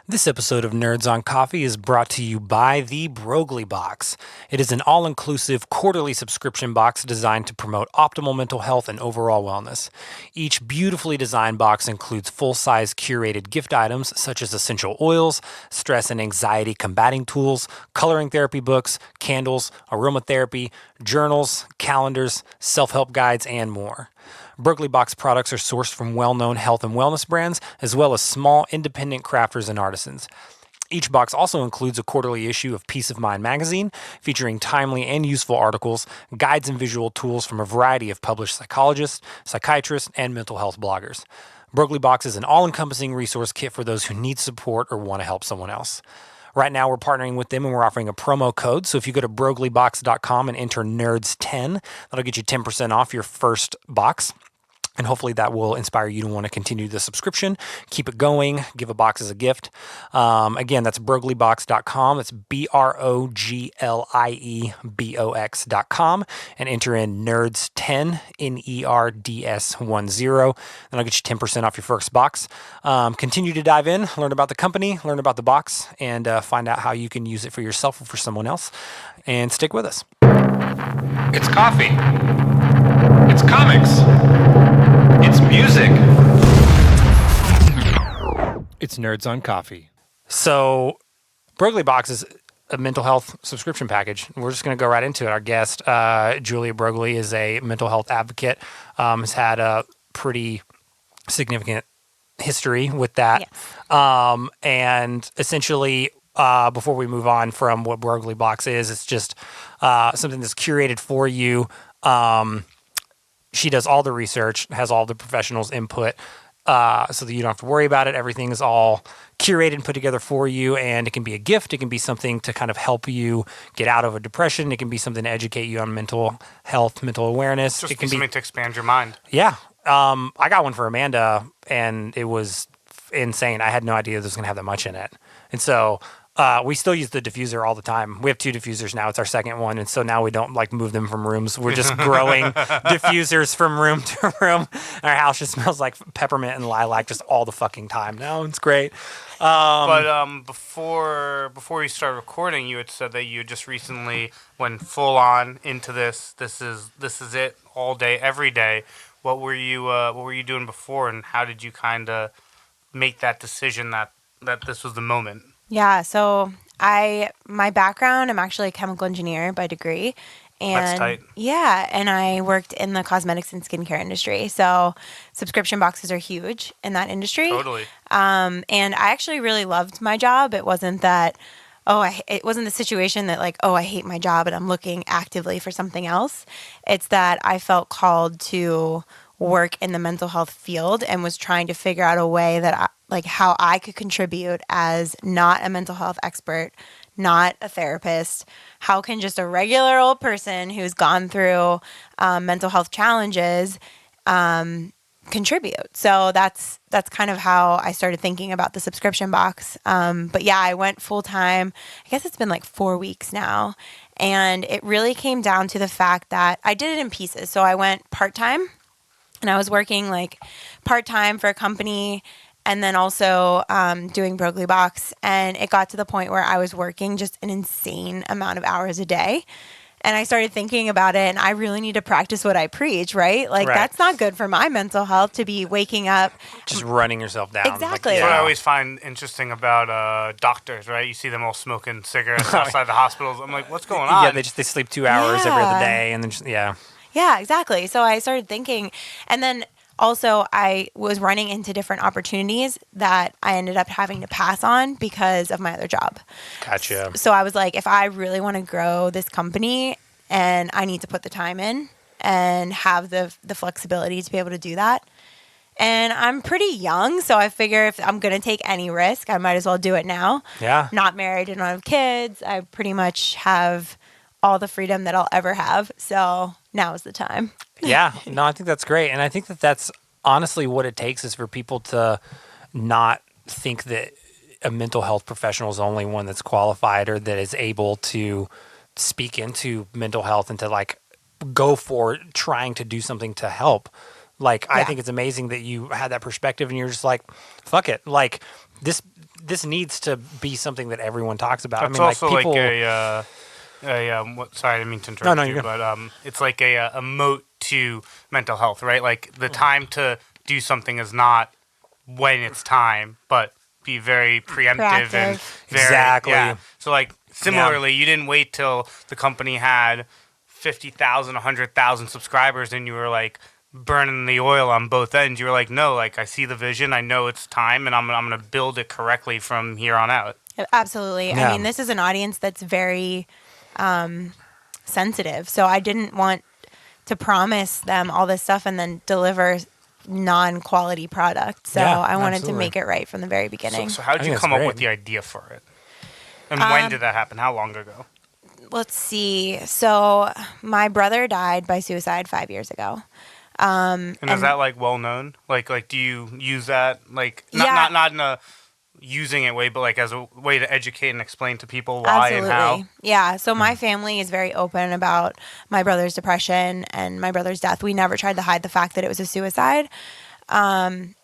This episode of Nerds on Coffee is brought to you by the BroglieBox. It is an all-inclusive quarterly subscription box designed to promote optimal mental health and overall wellness. Each beautifully designed box includes full-size curated gift items such as essential oils, stress and anxiety combating tools, coloring therapy books, candles, aromatherapy, journals, calendars, self-help guides, and more. BroglieBox products are sourced from well-known health and wellness brands, as well as small independent crafters and artisans. Each box also includes a quarterly issue of Peace of Mind magazine, featuring timely and useful articles, guides, and visual tools from a variety of published psychologists, psychiatrists, and mental health bloggers. BroglieBox is an all-encompassing resource kit for those who need support or want to help someone else. Right now, we're partnering with them and we're offering a promo code. So if you go to BroglieBox.com and enter NERDS10, that'll get you 10% off your first box. And hopefully that will inspire you to want to continue the subscription, keep it going, give a box as a gift. Again, that's BroglieBox.com. That's BroglieBox.com. And enter in NERDS10, NERDS10. And I'll get you 10% off your first box. Continue to dive in, learn about the company, learn about the box, and find out how you can use it for yourself or for someone else. And stick with us. It's coffee. It's comics. It's music. It's Nerds on Coffee. So, BroglieBox is a mental health subscription package. We're just going to go right into it. Our guest, Julia Broglie, is a mental health advocate, has had a pretty significant history with that. Yes. And essentially, before we move on from what BroglieBox is, it's just something that's curated for you. She does all the research, has all the professionals' input, so that you don't have to worry about it. Everything is all curated and put together for you, and it can be a gift. It can be something to kind of help you get out of a depression. It can be something to educate you on mental health, mental awareness. Just it can be something to expand your mind. Yeah. I got one for Amanda, and it was insane. I had no idea there was going to have that much in it. And so we still use the diffuser all the time. We have 2 diffusers now. It's our second one. And so now we don't move them from rooms. We're just growing diffusers from room to room. Our house just smells like peppermint and lilac just all the fucking time now. It's great. But before you started recording, you had said that you just recently went full on into this. This is it all day, every day. What were you doing before, and how did you kind of make that decision that this was the moment? Yeah, so my background, I'm actually a chemical engineer by degree. And That's tight. Yeah, and I worked in the cosmetics and skincare industry. So subscription boxes are huge in that industry. Totally. And I actually really loved my job. It wasn't that, it wasn't the situation that I hate my job and I'm looking actively for something else. It's that I felt called to work in the mental health field and was trying to figure out a way that how I could contribute as not a mental health expert, not a therapist. How can just a regular old person who's gone through mental health challenges contribute? So that's kind of how I started thinking about the subscription box. But yeah, I went full time. I guess it's been 4 weeks now. And it really came down to the fact that I did it in pieces. So I went part-time, and I was working part-time for a company, and then also doing BroglieBox. And it got to the point where I was working just an insane amount of hours a day. And I started thinking about it, and I really need to practice what I preach, right? Right. That's not good for my mental health to be waking up. Just running yourself down. Exactly. That's what I always find interesting about doctors, right? You see them all smoking cigarettes outside the hospitals. I'm like, what's going on? Yeah, they sleep 2 hours every other day, and then Yeah, exactly. So I started thinking, and then also I was running into different opportunities that I ended up having to pass on because of my other job. Gotcha. So I was like, if I really want to grow this company, and I need to put the time in and have the flexibility to be able to do that. And I'm pretty young, so I figure if I'm going to take any risk, I might as well do it now. Yeah. Not married and don't have kids. I pretty much have all the freedom that I'll ever have. So now is the time. Yeah, no, I think that's great. And I think that's honestly what it takes is for people to not think that a mental health professional is the only one that's qualified or that is able to speak into mental health and to go for trying to do something to help. I think it's amazing that you had that perspective and you're just fuck it. This this needs to be something that everyone talks about. It's I mean, also like people. sorry, I didn't mean to interrupt No, you, you're but it's like a moat to mental health, right? Like the time to do something is not when it's time, but be very preemptive and Proactive. very Exactly. Yeah. So like similarly, you didn't wait till the company had 50,000, 100,000 subscribers, and you were like burning the oil on both ends. You were like, no, like I see the vision, I know it's time, and I'm gonna build it correctly from here on out. Absolutely. Yeah. I mean, this is an audience that's very sensitive. So I didn't want to promise them all this stuff and then deliver non-quality product. So Yeah, I wanted absolutely. to make it right from the very beginning. So how I did think you that's come up great. with the idea for it? And when did that happen? How long ago? Let's see. So my brother died by suicide 5 years ago. And is that like well known? Like do you use that like not in a using it way, but like as a way to educate and explain to people why and how? Yeah. So my family is very open about my brother's depression and my brother's death. We never tried to hide the fact that it was a suicide. And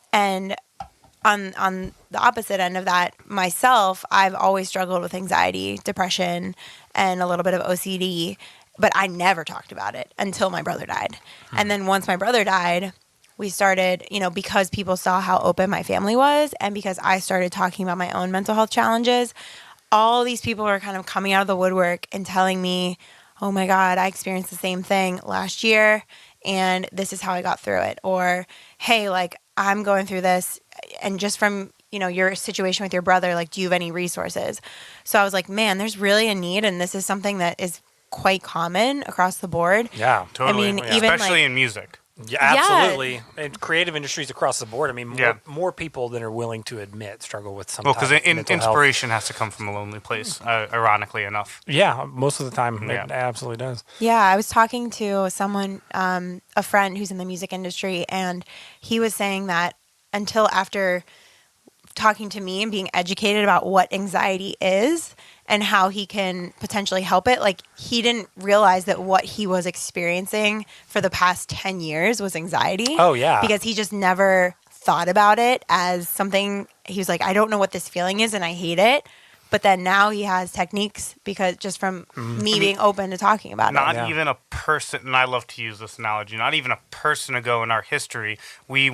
on the opposite end of that, myself, I've always struggled with anxiety, depression, and a little bit of OCD, but I never talked about it until my brother died. And then once my brother died, we started, because people saw how open my family was and because I started talking about my own mental health challenges, all these people were kind of coming out of the woodwork and telling me, oh my God, I experienced the same thing last year and this is how I got through it. Or, hey, like I'm going through this and just from, your situation with your brother, like, do you have any resources? So I was like, man, there's really a need. And this is something that is quite common across the board. Yeah. Totally. I mean, Yeah. even Especially in music. Yeah, absolutely. And creative industries across the board. I mean, more people than are willing to admit struggle with some. Well, because type of mental health. inspiration has to come from a lonely place, ironically enough. Yeah, most of the time Yeah. it absolutely does. Yeah, I was talking to someone, a friend who's in the music industry, and he was saying that until after talking to me and being educated about what anxiety is and how he can potentially help it, like he didn't realize that what he was experiencing for the past 10 years was anxiety. Oh, yeah. Because he just never thought about it as something. He was like, I don't know what this feeling is and I hate it. But then now he has techniques because just from me being open to talking about it. Not even a person, and I love to use this analogy, not even a person ago in our history, we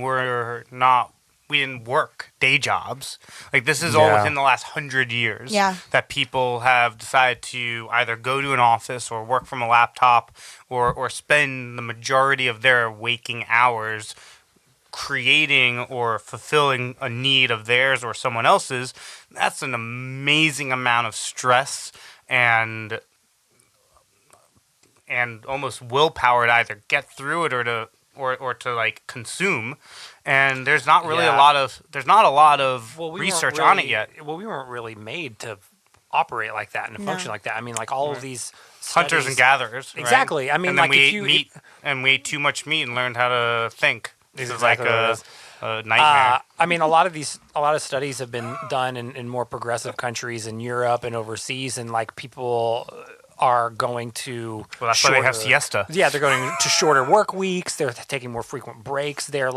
didn't work day jobs. Like this is all within the last 100 years that people have decided to either go to an office or work from a laptop or spend the majority of their waking hours creating or fulfilling a need of theirs or someone else's. That's an amazing amount of stress and almost willpower to either get through it or to like consume. And there's not really a lot of research on it yet. Well, we weren't really made to operate like that and to function like that. I mean, like all of these studies, hunters and gatherers. Right? Exactly. I mean, and then like we if ate you meat and we ate too much meat and learned how to think. This Exactly is like a nightmare. I mean, a lot of studies have been done in more progressive countries in Europe and overseas, and like people are going to. Well, that's why they have siesta. Yeah, they're going to shorter work weeks. They're taking more frequent breaks. They're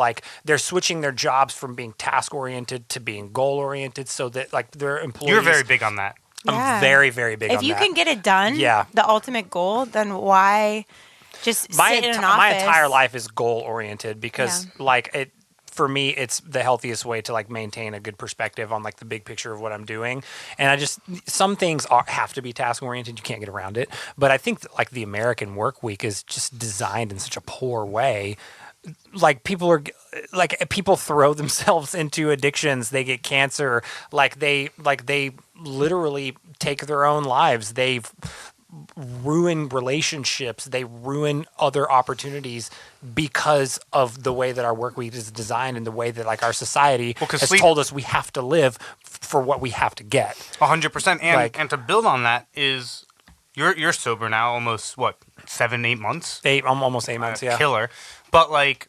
switching their jobs from being task oriented to being goal oriented, so that like their employees. You're very big on that. I'm very, very big on that. If you can get it done, the ultimate goal, then why just sit in an office? My entire life is goal oriented because like it. For me, it's the healthiest way to like maintain a good perspective on like the big picture of what I'm doing. And some things have to be task oriented. You can't get around it. But I think that, like the American work week is just designed in such a poor way. Like people throw themselves into addictions. They get cancer. They literally take their own lives. They've ruin relationships, they ruin other opportunities because of the way that our work week is designed and the way that like our society has told us we have to live for what we have to get. 100%. And to build on that is you're sober now almost 7-8 months? Almost 8 months, yeah. Killer. But like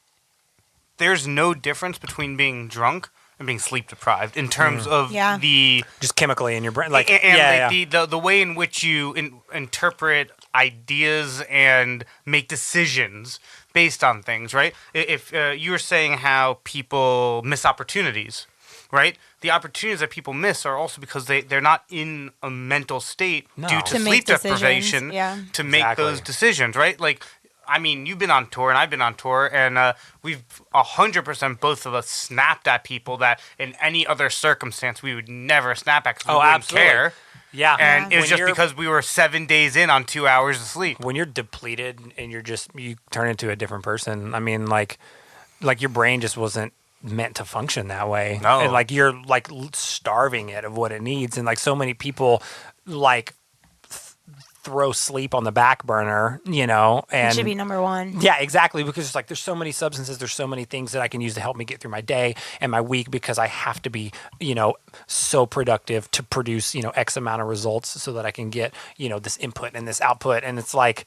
there's no difference between being drunk and being sleep deprived in terms of the just chemically in your brain, the way in which you interpret ideas and make decisions based on things, right? If you were saying how people miss opportunities, right? The opportunities that people miss are also because they're not in a mental state No. due To to make sleep decisions, deprivation yeah. to make Exactly. those decisions, right? Like, I mean, you've been on tour and I've been on tour, and we've 100% both of us snapped at people that in any other circumstance we would never snap at because we wouldn't absolutely. care. Yeah. And it was When just you're- because we were 7 days in on 2 hours of sleep. when you're depleted and you turn into a different person. I mean, like your brain just wasn't meant to function that way. No. And like you're like starving it of what it needs. And like so many people like throw sleep on the back burner, you know, It and should be number one. yeah, exactly. Because it's like there's so many substances, there's so many things that I can use to help me get through my day and my week because I have to be, you know, so productive to produce, you know, X amount of results so that I can get, you know, this input and this output. And it's like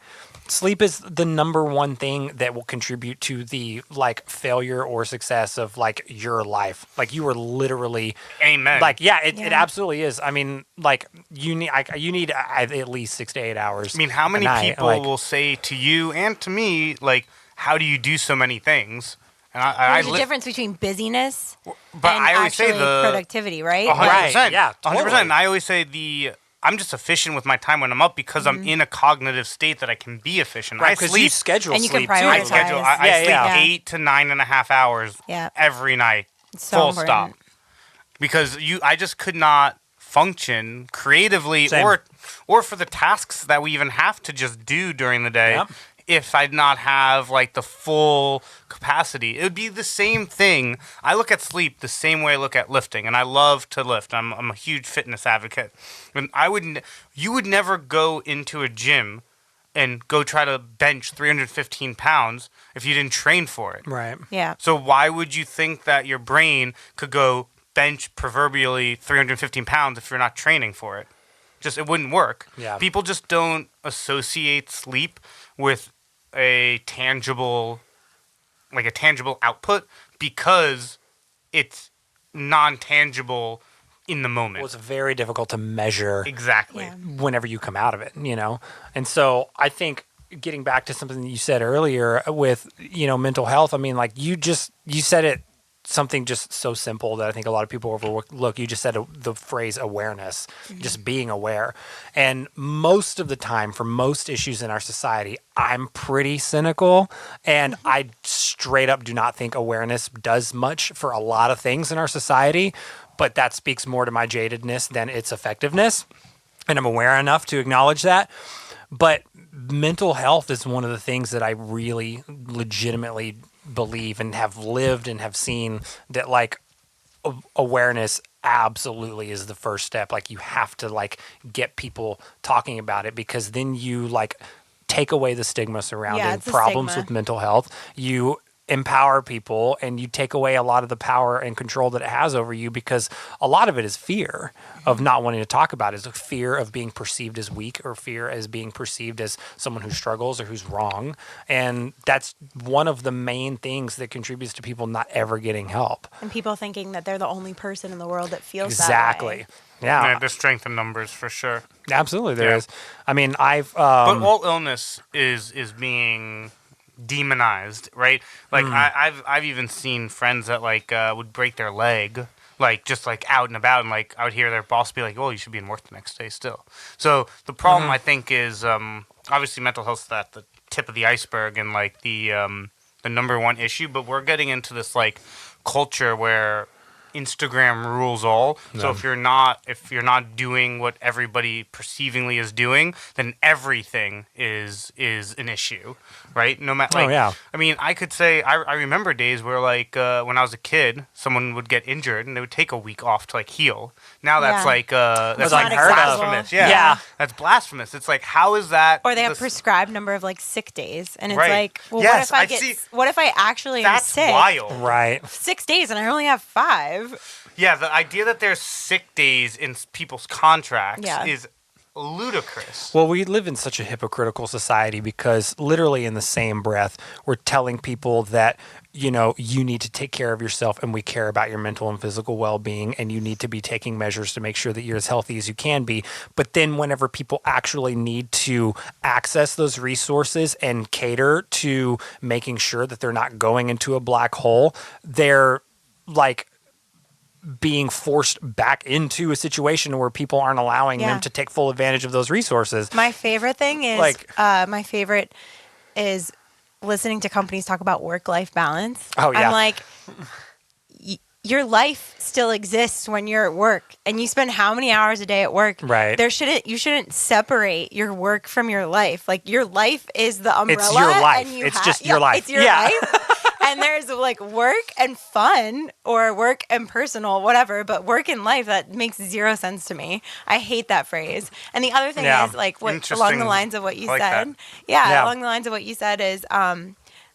sleep is the number one thing that will contribute to the like failure or success of like your life. Like you are literally Amen. like, yeah, it Yeah. absolutely is. I mean, like you need at least 6 to 8 hours. I mean, how many a night, people like- will say to you and to me, like, how do you do so many things? And There's a difference between busyness but and I always say actually the productivity, right? 100%. Right, yeah, 100%. totally. And I always say I'm just efficient with my time when I'm up because I'm in a cognitive state that I can be efficient. Right, I because sleep. you schedule And you can sleep too. I prioritize. schedule. I Yeah, sleep yeah. 8 to 9.5 hours Yeah. every night, It's so full important. stop. Because I just could not function creatively Same. or for the tasks that we even have to just do during the day. Yep. If I did not have like the full capacity, it would be the same thing. I look at sleep the same way I look at lifting, and I love to lift. I'm a huge fitness advocate. And you would never go into a gym and go try to bench 315 pounds if you didn't train for it. Right. Yeah. So why would you think that your brain could go bench proverbially 315 pounds if you're not training for it? Just it wouldn't work. Yeah. People just don't associate sleep with a tangible output because it's non-tangible in the moment. Well, it's very difficult to measure Exactly. Yeah. whenever you come out of it, you know? And so I think getting back to something that you said earlier with, you know, mental health, I mean, like you said it something just so simple that I think a lot of people overlook. You just said the phrase awareness, just being aware. And most of the time, for most issues in our society, I'm pretty cynical, and I straight up do not think awareness does much for a lot of things in our society, but that speaks more to my jadedness than its effectiveness. And I'm aware enough to acknowledge that. But mental health is one of the things that I really legitimately believe and have lived and have seen that like awareness absolutely is the first step. Like you have to like get people talking about it because then you like take away the stigma surrounding it's a problems stigma. with mental health. You empower people and you take away a lot of the power and control that it has over you because a lot of it is fear of not wanting to talk about it. It's a fear of being perceived as weak or fear as being perceived as someone who struggles or who's wrong. And that's one of the main things that contributes to people not ever getting help. And people thinking that they're the only person in the world that feels Exactly. that way. Yeah, Yeah, there's strength in numbers for sure. absolutely there Yeah. is. I mean, I've But all illness is being demonized, right? Like I've even seen friends that like would break their leg, like just like out and about, and like I would hear their boss be like, "Oh, you should be in work the next day still." So the problem I think is obviously mental health is at the tip of the iceberg and like the number one issue, but we're getting into this like culture where Instagram rules all. So if you're not doing what everybody perceivingly is doing, then everything is an issue, right? No matter. Like, yeah. I mean, I could say I remember days where like when I was a kid, someone would get injured and they would take a week off to like heal. Now that's Yeah. like that's It's like unheard of. blasphemous. Yeah. Yeah. That's blasphemous. It's like how is that? Or they have the- prescribed number of like sick days, and it's Right. like, well, Yes, what if I I've get? seen- What if I actually am That's sick? wild. right. 6 days, and I only have 5. Yeah, the idea that there's sick days in people's contracts Yeah. is ludicrous. Well, we live in such a hypocritical society because literally in the same breath, we're telling people that, you know, you need to take care of yourself and we care about your mental and physical well-being and you need to be taking measures to make sure that you're as healthy as you can be. But then whenever people actually need to access those resources and cater to making sure that they're not going into a black hole, they're like being forced back into a situation where people aren't allowing them to take full advantage of those resources. My favorite thing is my favorite is listening to companies talk about work-life balance. Oh, yeah. I'm like, your life still exists when you're at work, and you spend how many hours a day at work. Right. You shouldn't separate your work from your life. Like, your life is the umbrella. It's your life. And It's just your life. It's your life. And there's like work and fun, or work and personal, whatever. But work and life, that makes zero sense to me. I hate that phrase. And the other thing is like what along the lines of what you said. Along the lines of what you said is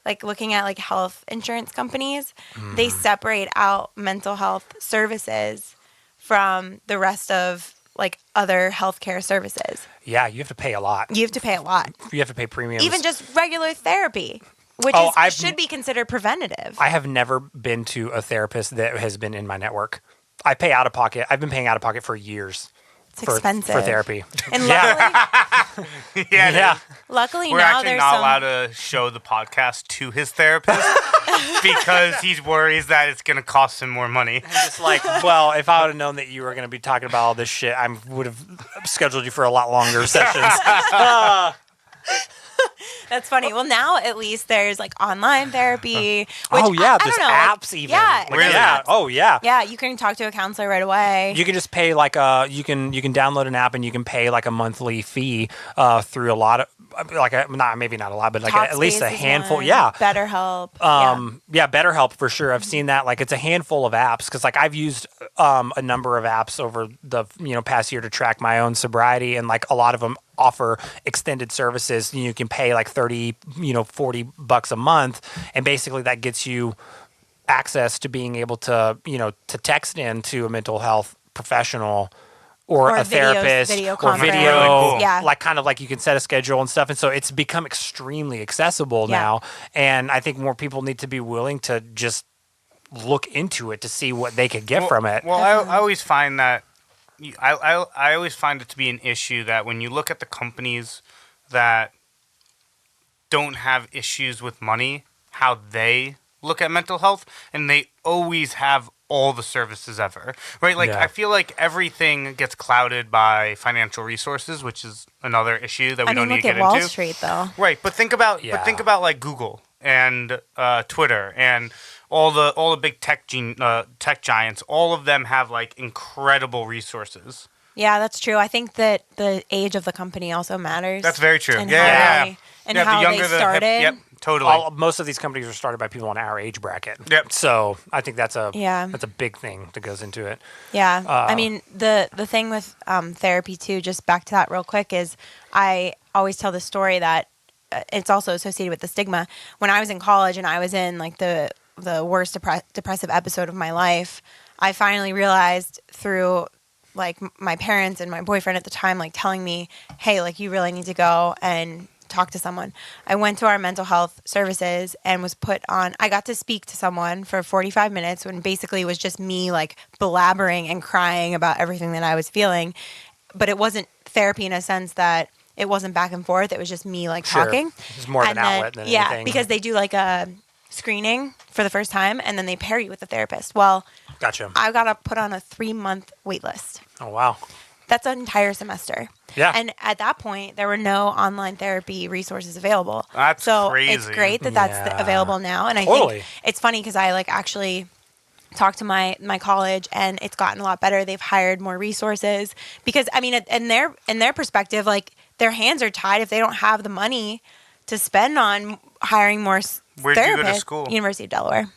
like looking at like health insurance companies, they separate out mental health services from the rest of like other healthcare services. Yeah, you have to pay a lot. You have to pay a lot. You have to pay premiums. Even just regular therapy, which should be considered preventative. I have never been to a therapist that has been in my network. I pay out of pocket. I've been paying out of pocket for years. It's expensive for therapy. And luckily, luckily we're now actually there's not some. allowed to show the podcast to his therapist because he worries that it's going to cost him more money. I'm just like, well, if I would have known that you were going to be talking about all this shit, I would have scheduled you for a lot longer sessions. That's funny. Well, now at least there's like online therapy. Which oh yeah, I there's don't know, apps like, even. Yeah, Like, really? Yeah. Oh yeah. Yeah, you can talk to a counselor right away. You can just pay like you can download an app and you can pay like a monthly fee through a lot of maybe not a lot, but like at least a handful. One. Yeah. BetterHelp. BetterHelp for sure. I've seen that. Like it's a handful of apps because like I've used a number of apps over the past year to track my own sobriety, and like a lot of them offer extended services. You can pay like $30, $40 a month, and basically that gets you access to being able to to text in to a mental health professional or a therapist video or conference. video, Really cool. Yeah. like kind of like you can set a schedule and stuff. And so it's become extremely accessible now. And I think more people need to be willing to just look into it to see what they could get from it. Well, I always find that I always find it to be an issue that when you look at the companies that don't have issues with money, how they look at mental health, and they always have all the services ever, right? Like I feel like everything gets clouded by financial resources, which is another issue that we don't need to get look at Wall into. Street, though. Right, but think about like Google and Twitter and all the big tech giants. All of them have like incredible resources. Yeah, that's true. I think that the age of the company also matters. That's very true. And Yeah. how they started. Yep, totally. Most of these companies were started by people in our age bracket. Yep. So I think that's a Yeah. big thing that goes into it. Yeah. I mean, the thing with therapy, too, just back to that real quick, is I always tell the story that it's also associated with the stigma. When I was in college and I was in like the worst depressive episode of my life, I finally realized through like my parents and my boyfriend at the time, like telling me, hey, like you really need to go and talk to someone. I went to our mental health services and was put on, I got to speak to someone for 45 minutes when basically it was just me like blabbering and crying about everything that I was feeling. But it wasn't therapy in a sense that it wasn't back and forth. It was just me like talking. It's more of an outlet than anything. Yeah, because they do like a screening for the first time and then they pair you with a therapist. Well, Gotcha. I got put on a 3-month wait list. Oh, wow. That's an entire semester. Yeah. And at that point, there were no online therapy resources available. That's so crazy. it's great that that's available now. And I Totally. think it's funny because I like actually talked to my college and it's gotten a lot better. They've hired more resources because I mean, in their perspective, like their hands are tied if they don't have the money to spend on hiring more Where'd therapists. you go to school? University of Delaware.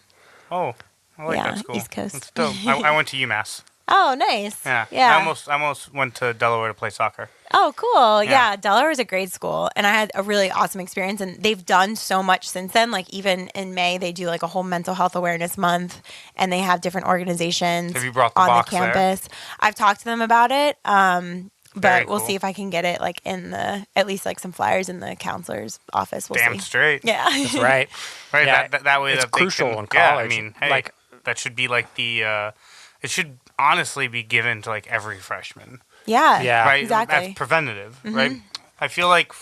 Oh, I like Yeah, that school. East Coast. That's dope. I went to UMass. Oh, nice. Yeah. Yeah. I almost went to Delaware to play soccer. Oh, cool. Yeah. Yeah. Delaware is a great school. And I had a really awesome experience. And they've done so much since then. Like, even in May, they do like a whole mental health awareness month. And they have different organizations Have you brought the on box the there? campus. I've talked to them about it. Very But we'll cool. see if I can get it like at least like some flyers in the counselor's office. We'll Damn see. straight. Yeah. That's right. Right. Yeah, That way it's that they crucial can, in Yeah, I college. mean, hey, Like- that should be like the. It should honestly be given to like every freshman. Yeah. Yeah. Right. Exactly. That's preventative. Right. I feel like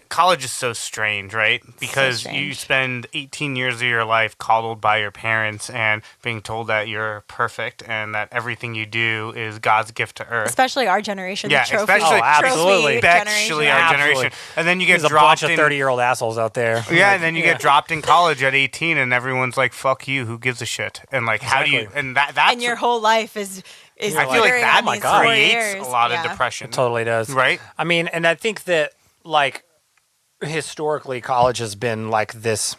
college is so strange, right? Because you strange. spend 18 years of your life coddled by your parents and being told that you're perfect and that everything you do is God's gift to earth. Especially our generation. Yeah, the trophy, especially- Oh, absolutely. trophy Especially our Absolutely. generation. And then you get There's a dropped bunch of in 30-year-old assholes out there. Yeah, and then you get dropped in college at 18 and everyone's like, fuck you, who gives a shit? And like, how do you, Exactly. and that's, And your whole life is I feel like figuring that on these God. 4 creates years. a lot Yeah. of depression. It totally does. Right? I mean, and I think that, like, historically, college has been like this,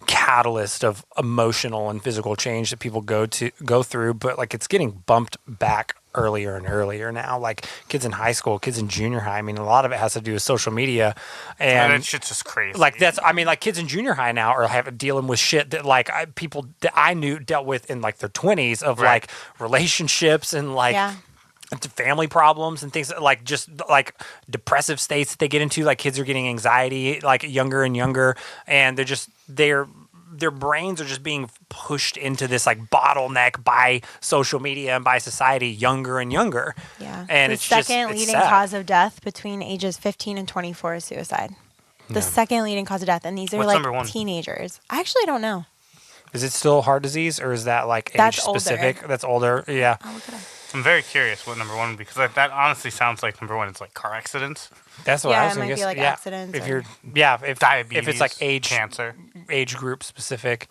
catalyst of emotional and physical change that people go through, but like it's getting bumped back earlier and earlier now. Like kids in high school, kids in junior high. I mean, a lot of it has to do with social media, And and that shit's just crazy. like like kids in junior high now are dealing with shit that people that I knew dealt with in like their 20s of Right. like relationships and like Yeah. family problems and things like just like depressive states that they get into. Like kids are getting anxiety like younger and younger, and their brains are just being pushed into this like bottleneck by social media and by society younger and younger. Yeah. And the it's just second it's leading sad. cause of death between ages 15 and 24 is suicide. The second leading cause of death. And these are What's number like one? teenagers. I actually don't know. Is it still heart disease or is that like That's age older. specific? That's older. Yeah. I'll look it up. I'm very curious what number one would be, because that honestly sounds like number one is like car accidents, That's what Yeah, I was it might thinking. be like yeah. accidents If or- you're if diabetes, if it's like cancer. age group specific.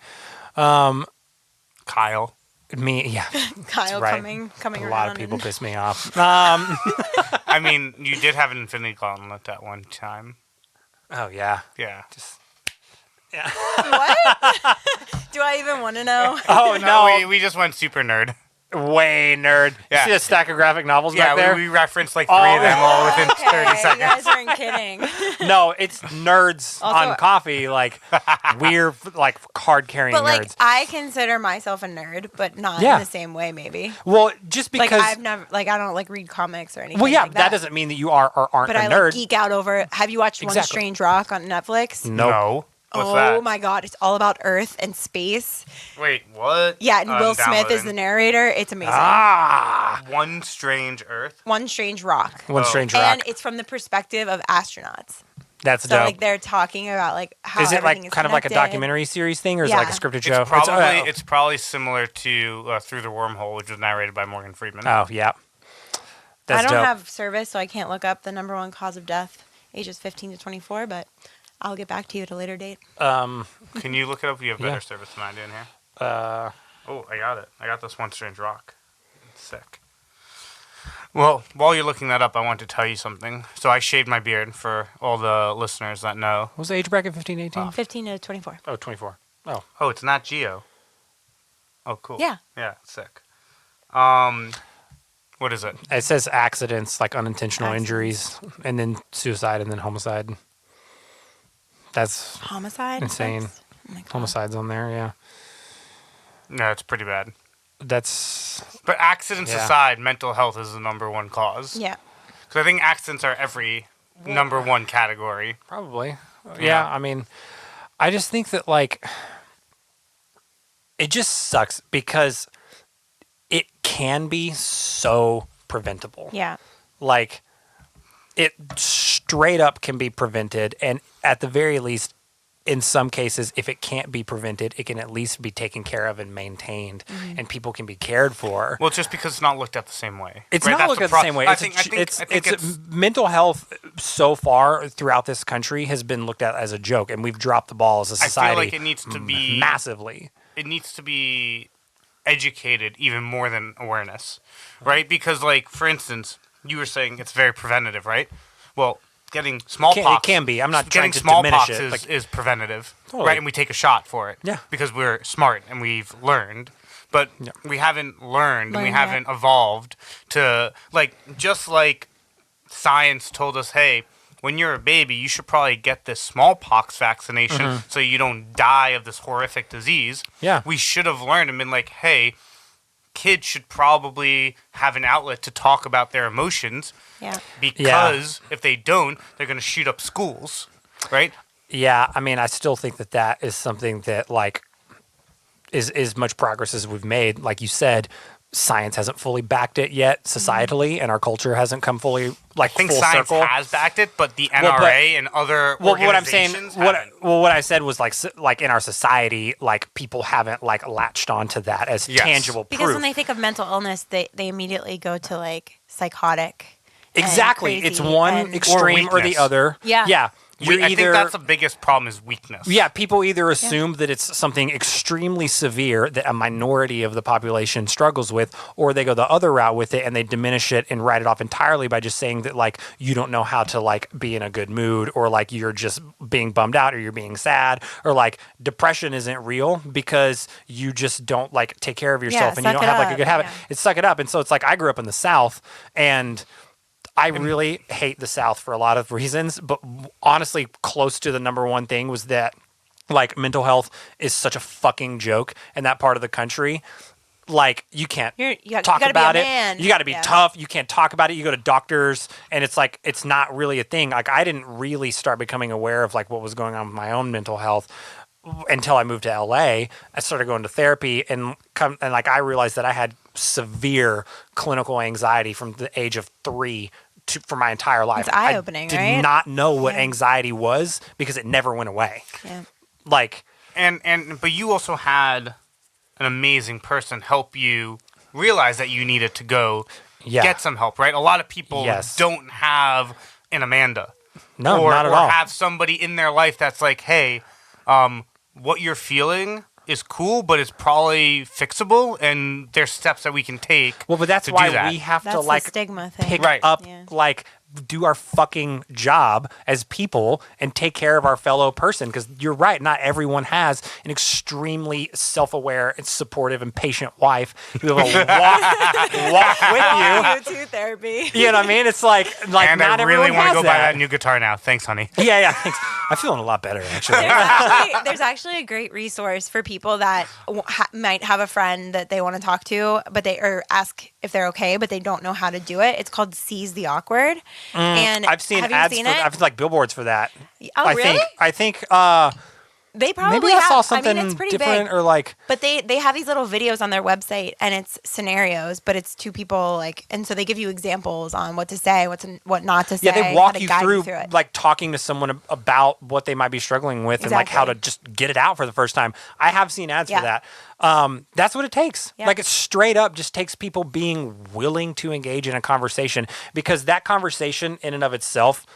Kyle. Me, yeah. Kyle right. coming A around. lot of people and- piss me off. I mean, you did have an Infinity Gauntlet that one time. Oh yeah. Yeah. Just What? Do I even want to know? oh no, we just went super nerd. way nerd. Yeah. You see a stack of graphic novels Yeah, back there? we referenced like three of them all within 30 Okay, seconds. you guys aren't kidding. No, it's nerds Also- on coffee, like weird, like card carrying But like, nerds. I consider myself a nerd, but not Yeah. in the same way. Maybe Well, just like because. I've never I don't like read comics or anything. well, yeah, like that doesn't mean that you are or aren't But a I nerd. like geek out over. Have you watched One Exactly. Strange Rock on Netflix? Nope. No. What's Oh that? my god, it's all about Earth and space. Wait, what? Yeah, and I'm Will Smith is the downloading. narrator. It's amazing. Ah, One Strange Earth. One Strange Rock. One Oh. Strange Rock. And it's from the perspective of astronauts. That's So dope. like they're talking about like how Is it everything like is kind of like a connected. documentary series thing, or is it like a Yeah. scripted show? It's probably similar to Through the Wormhole, which was narrated by Morgan Freeman. Oh yeah, that's I don't dope. have service, so I can't look up the number one cause of death, ages 15 to 24. But I'll get back to you at a later date. Can you look it up? You have better Yeah. service than I do in here. Uh, Oh, I got it. I got this One Strange Rock. It's sick. Well, while you're looking that up, I want to tell you something. So I shaved my beard for all the listeners that know. what was the age bracket? 15, 18? 15 to 24. Oh, 24. Oh, Oh, it's not Geo. Oh, cool. Yeah. Yeah, sick. What is it? it says accidents, like unintentional Accidents. injuries, and then suicide, and then homicide. That's Homicide? Insane. That's- oh my God. homicides on there. Yeah, No, it's pretty bad. that's But accidents Yeah. aside, mental health is the number one cause. Yeah. Because I think accidents are every number one category. probably. Yeah, Yeah. I mean, I just think that like it just sucks because it can be so preventable. Yeah. Like it straight up can be prevented, and at the very least in some cases, if it can't be prevented, it can at least be taken care of and maintained, and people can be cared for. Well, just because it's not looked at the same way. It's right? not That's looked at the pro- same way. I It's, think, a, I think, it's, I think it's mental health so far throughout this country has been looked at as a joke, and we've dropped the ball as a I society feel like it needs to be massively. It needs to be educated even more than awareness, right? Because, like, for instance, you were saying it's very preventative, right? Well, getting smallpox. It can be. I'm not getting trying to smallpox diminish it. is, Like, is preventative, Totally. right? And we take a shot for it, Yeah. because we're smart and we've learned. But Yeah. we haven't learned and we Learned yet. haven't evolved to, like, just like science told us, hey, when you're a baby, you should probably get this smallpox vaccination so you don't die of this horrific disease. Yeah. We should have learned and been like, hey, kids should probably have an outlet to talk about their emotions, Yeah. because if they don't, they're going to shoot up schools, right? Yeah, I mean, I still think that that is something that like is much progress as we've made. Like you said, science hasn't fully backed it yet societally, and our culture hasn't come fully I think full science circle. has backed it, but the NRA Well, and other Well, what I'm saying, organizations haven't. what I said was like in our society, like people haven't like latched onto that as Yes. tangible Because proof. when they think of mental illness, they immediately go to like psychotic. and Exactly, it's crazy one and- extreme or the weakness. other. Yeah. yeah. You're I think either that's the biggest problem is weakness. yeah, people either assume that it's something extremely severe that a minority of the population struggles with, or they go the other route with it and they diminish it and write it off entirely by just saying that like you don't know how to like be in a good mood, or like you're just being bummed out, or you're being sad, or like depression isn't real because you just don't like take care of yourself and you suck don't it have like a up, good habit. yeah. It's suck it up. And so it's like I grew up in the South, and I really hate the South for a lot of reasons, but honestly, close to the number one thing was that like mental health is such a fucking joke in that part of the country. Like you can't You talk gotta be about a it. man. You got to be Yeah. tough. You can't talk about it. You go to doctors, and it's like it's not really a thing. Like I didn't really start becoming aware of like what was going on with my own mental health until I moved to LA. I started going to therapy and like I realized that I had severe clinical anxiety from the age of 3 for my entire life. It's eye-opening, I right? did not know what Yeah. anxiety was because it never went away. Yeah. Like But you also had an amazing person help you realize that you needed to go Yeah. get some help, right? A lot of people Yes. don't have an Amanda. no, or, not at or all. have somebody in their life that's like, hey, what you're feeling is cool, but it's probably fixable, and there's steps that we can take. Well, but that's to why do that. we have That's to the like stigma thing. pick Right. up Yeah. like do our fucking job as people and take care of our fellow person, because you're right, not everyone has an extremely self-aware and supportive and patient wife who will walk with You to therapy. you. You know what I mean? It's like And not I really everyone want has to go buy that. that new guitar now. Thanks, honey. Yeah, thanks. I'm feeling a lot better actually. There's actually a great resource for people that might have a friend that they want to talk to, but or ask if they're okay, but they don't know how to do it. It's called Seize the Awkward. And I've seen have you ads seen for it? I've like billboards for that. Oh, really? I think They probably maybe I have. saw something it's pretty different big. or like But they have these little videos on their website, and it's scenarios, but it's two people like, and so they give you examples on what to say, what not to say. yeah, they how walk to you guide through it. like talking to someone about what they might be struggling with and like how to Exactly. just get it out for the first time. I have seen ads Yeah. for that. That's what it takes. Yeah. Like it straight up just takes people being willing to engage in a conversation, because that conversation in and of itself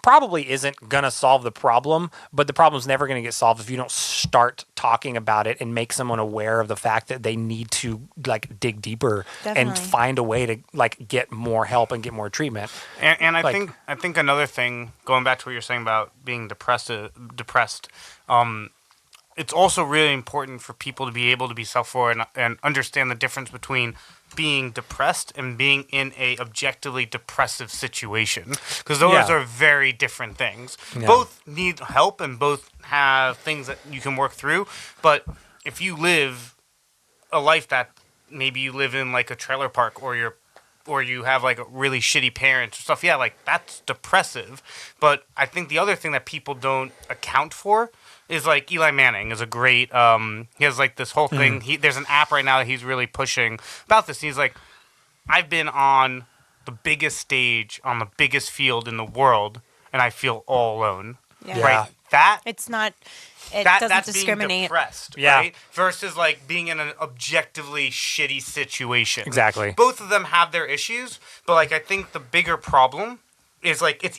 probably isn't going to solve the problem, but the problem's never going to get solved if you don't start talking about it and make someone aware of the fact that they need to like dig deeper and Definitely. find a way to like get more help and get more treatment. And I Like- think another thing, going back to what you're saying about being depressed, it's also really important for people to be able to be self-aware and understand the difference between being depressed and being in a objectively depressive situation, because those Yeah. are very different things. Yeah. Both need help and both have things that you can work through. But if you live a life that maybe you live in like a trailer park, or you have like a really shitty parents or stuff, yeah, like that's depressive. But I think the other thing that people don't account for is like Eli Manning is a great he has like this whole thing. There's an app right now that he's really pushing about this. He's like, I've been on the biggest stage on the biggest field in the world, and I feel all alone. Yeah. Yeah. Right? That It's not. It that's doesn't being discriminate. depressed, Yeah. right? Versus like being in an objectively shitty situation. Exactly. Both of them have their issues, but like I think the bigger problem is like it's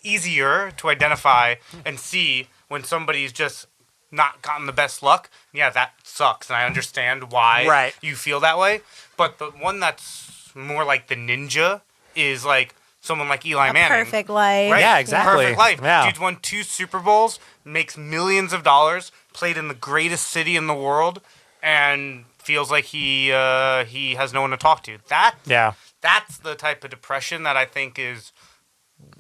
easier to identify and see when somebody's just not gotten the best luck. Yeah, that sucks, and I understand why Right. you feel that way. But the one that's more like the ninja is like someone like Eli A Manning. perfect life. Right? Yeah, exactly. Perfect life. Yeah. Dude's won 2 Super Bowls, makes millions of dollars, played in the greatest city in the world, and feels like he has no one to talk to. That's the type of depression that I think is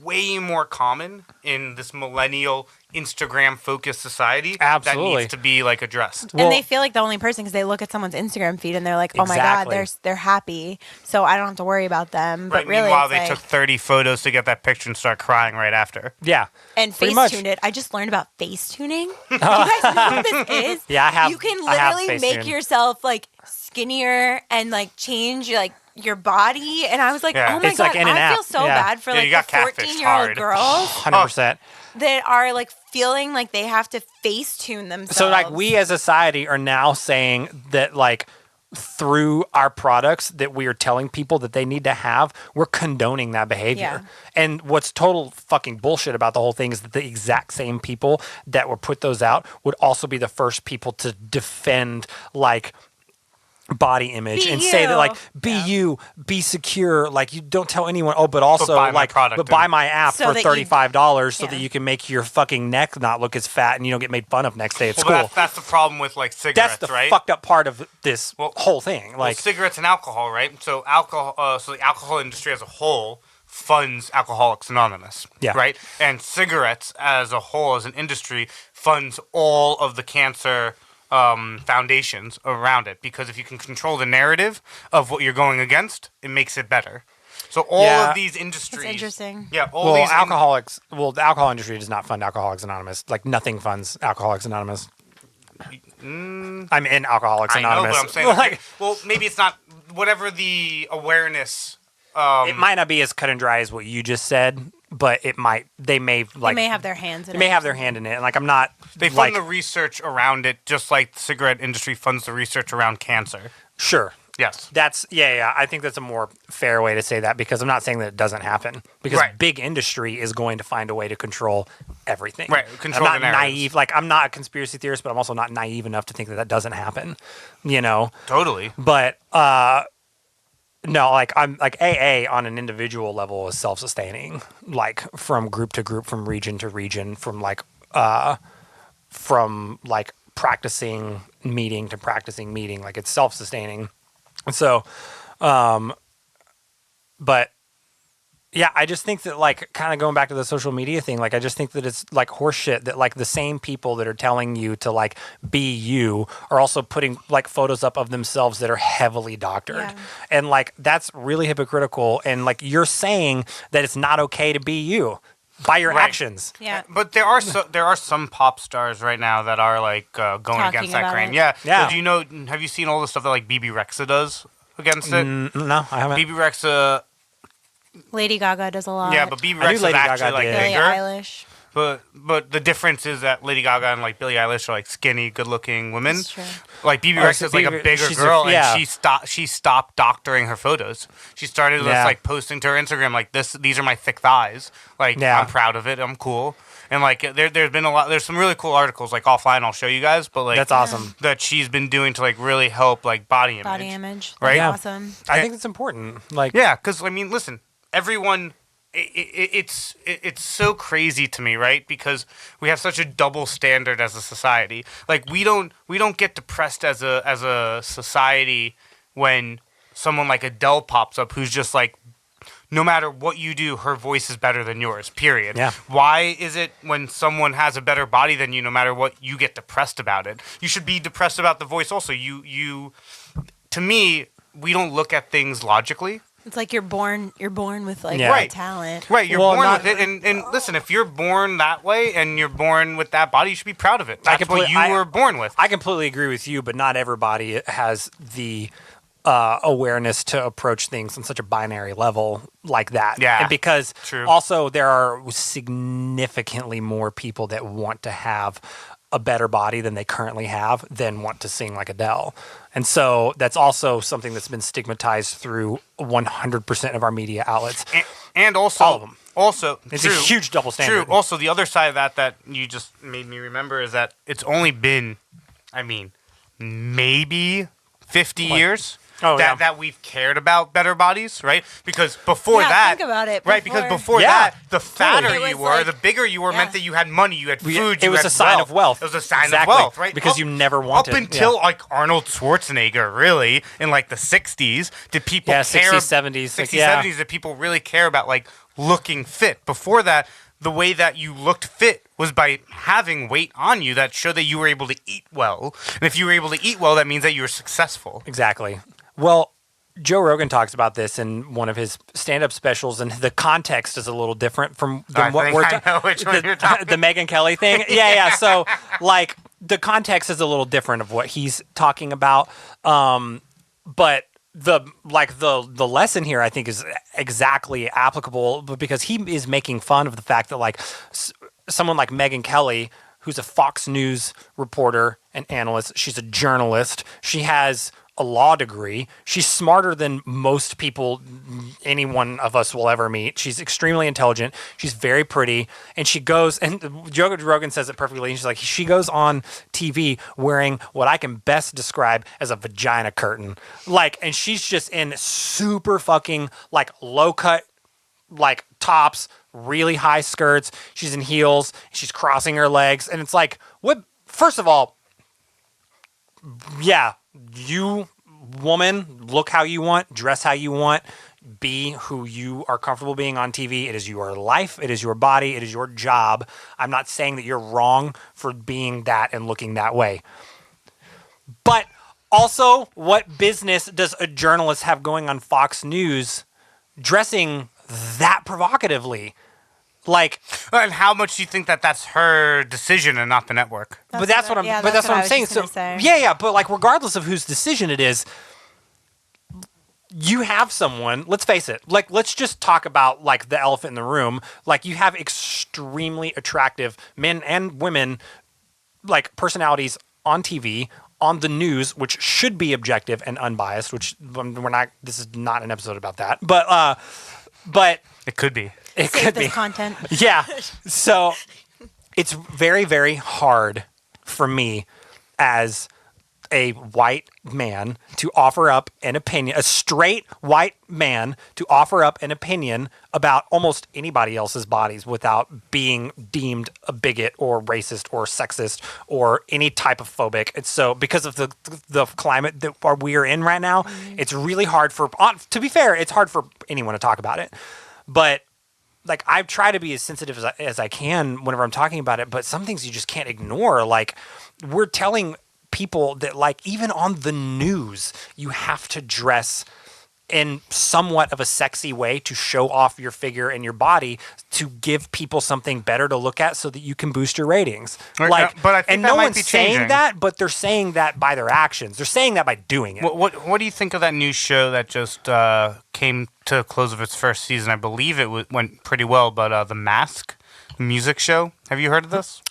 way more common in this millennial Instagram-focused society Absolutely. that needs to be like addressed. And they feel like the only person because they look at someone's Instagram feed and they're like, "Oh my God, Exactly. they're happy, so I don't have to worry about them." Right. But really, Meanwhile, it's they like, took 30 photos to get that picture and start crying right after. Yeah. and Pretty much. Facetune it. I just learned about Facetuning. Do you guys know what this is? Yeah, I have. You can I have literally make Facetune. yourself like skinnier and like change like your body. And I was like, Yeah. oh my It's God, like in an I feel app. so Yeah. bad for Yeah, like you got the catfished 14-year-old hard. girls 100%. that are like feeling like they have to Facetune themselves. So like we as a society are now saying that like through our products that we are telling people that they need to have, we're condoning that behavior. Yeah. And what's total fucking bullshit about the whole thing is that the exact same people that would put those out would also be the first people to defend like body image Be and say that like you. be you, be secure, like you don't tell anyone, but also buy my like product but buy and- my app So for that you- $35 so Yeah. that you can make your fucking neck not look as fat and you don't get made fun of next day at Well, school. that's the problem with like cigarettes, That's the right? fucked up part of this Well- whole thing. Well, Like, cigarettes and alcohol, right? So so the alcohol industry as a whole funds Alcoholics Anonymous, Yeah. right? And cigarettes as a whole, as an industry, funds all of the cancer foundations around it. Because if you can control the narrative of what you're going against, it makes it better. So all Yeah. of these industries, That's interesting. yeah, all well, these the alcohol industry does not fund Alcoholics Anonymous. Like, nothing funds Alcoholics Anonymous. I'm in Alcoholics I know, Anonymous. but I'm saying, like, well, maybe it's not whatever the awareness. it might not be as cut and dry as what you just said, but it might. They may like. They may have their hands in They it. may have their hand in it. Like, I'm not. They fund like, the research around it, just like the cigarette industry funds the research around cancer. Sure. Yes. That's yeah. I think that's a more fair way to say that because I'm not saying that it doesn't happen because Right. big industry is going to find a way to control everything. Right, control I'm the not narratives. naive. Like I'm not a conspiracy theorist, but I'm also not naive enough to think that that doesn't happen. You know. Totally. But no, like I'm like AA on an individual level is self-sustaining. Like from group to group, from region to region, from like practicing meeting to practicing meeting. Like it's self-sustaining. And so, but yeah, I just think that like kind of going back to the social media thing, like I just think that it's like horseshit that like the same people that are telling you to like be you are also putting like photos up of themselves that are heavily doctored. Yeah. And like that's really hypocritical. And like you're saying that it's not okay to be you by your Right. actions. Yeah. But there are some pop stars right now that are like going Talking against that about grain. it. Yeah. Yeah. So do you know? Have you seen all the stuff that like BB Rexa does against it? No, I haven't. BB Rexa, Lady Gaga does a lot. yeah, but BB I knew Rexa is Lady Gaga actually like did. Billie bigger. Eilish. But the difference is that Lady Gaga and like Billie Eilish are like skinny, good-looking women. That's true. Like BB Oh, Rexa so is like a BB bigger she's a- girl, yeah. and she stopped doctoring her photos. She started just Yeah. like posting to her Instagram like these are my thick thighs. Like Yeah. I'm proud of it. I'm cool. And like there's been there's some really cool articles like offline I'll show you guys, but like That's awesome. that she's been doing to like really help like body image. Body image. Right? That's Yeah. awesome. I think it's important. Like, Yeah, because I mean, listen, everyone. It's so crazy to me, right? Because we have such a double standard as a society. Like we don't get depressed as a society when someone like Adele pops up, who's just like, no matter what you do, her voice is better than yours. Period. Yeah. Why is it when someone has a better body than you, no matter what, you get depressed about it? You should be depressed about the voice also. To me, we don't look at things logically. It's like you're born with like Yeah. that Right. talent. Right, you're Well, born not- with it, and listen, if you're born that way and you're born with that body, you should be proud of it. That's what you were born with. I completely agree with you, but not everybody has the awareness to approach things on such a binary level like that. Yeah, and because true. also there are significantly more people that want to have a better body than they currently have than want to sing like Adele. And so that's also something that's been stigmatized through 100% of our media outlets. And also, All of them. Also, It's true, a huge double standard. True. Also, the other side of that you just made me remember is that it's only been, I mean, maybe 50 years. Oh, yeah. That we've cared about better bodies, right? Because before Yeah, that, think about it, right? Because before- before Yeah, that, the fatter totally. It you was were, like- the bigger you were, yeah. meant that you had money, you had food, It you was had a sign of wealth. It was a sign Exactly. of wealth, right? Because you never wanted- Up until yeah. like Arnold Schwarzenegger, really, in like the 60s, did people Yeah, care? 60s, 70s, 60s, yeah. 70s, did people really care about like looking fit? Before that, the way that you looked fit was by having weight on you that showed that you were able to eat well. And if you were able to eat well, that means that you were successful. Exactly. Well, Joe Rogan talks about this in one of his stand-up specials, and the context is a little different than what we're I know which one you're talking. the Megyn Kelly thing. Yeah. So, like, the context is a little different of what he's talking about. But the lesson here, I think, is exactly applicable because he is making fun of the fact that, like, someone like Megyn Kelly, who's a Fox News reporter and analyst, she's a journalist, she has a law degree. She's smarter than most people any one of us will ever meet. She's extremely intelligent. She's very pretty. And she goes, and Joe Rogan says it perfectly. She's like, she goes on TV wearing what I can best describe as a vagina curtain. Like, and she's just in super fucking, like, low cut, like, tops, really high skirts. She's in heels. She's crossing her legs. And it's like, what? First of all, yeah, you, woman, look how you want, dress how you want, be who you are comfortable being on TV. It is your life. It is your body. It is your job. I'm not saying that you're wrong for being that and looking that way. But also, what business does a journalist have going on Fox News dressing that provocatively? Like, and how much do you think that that's her decision and not the network? that's what I'm saying. So yeah. But, like, regardless of whose decision it is, you have someone. Let's face it. Like, let's just talk about, like, the elephant in the room. Like, you have extremely attractive men and women, like, personalities on TV, on the news, which should be objective and unbiased. Which we're not. This is not an episode about that. But It could be. It Save could this be content. Yeah. So it's very, very hard for me as a white man to offer up an opinion, a straight white man to offer up an opinion about almost anybody else's bodies without being deemed a bigot or racist or sexist or any type of phobic. And so because of the climate that we are in right now, it's really hard to be fair, it's hard for anyone to talk about it. But, like, I try to be as sensitive as I can whenever I'm talking about it, but some things you just can't ignore. Like, we're telling people that, like, even on the news, you have to dress in somewhat of a sexy way to show off your figure and your body to give people something better to look at so that you can boost your ratings. Like, but I think and that no might one's be saying changing. that, but they're saying that by their actions. They're saying that by doing it. What do you think of that new show that just came to a close of its first season? I believe it went pretty well, but The Mask music show. Have you heard of this?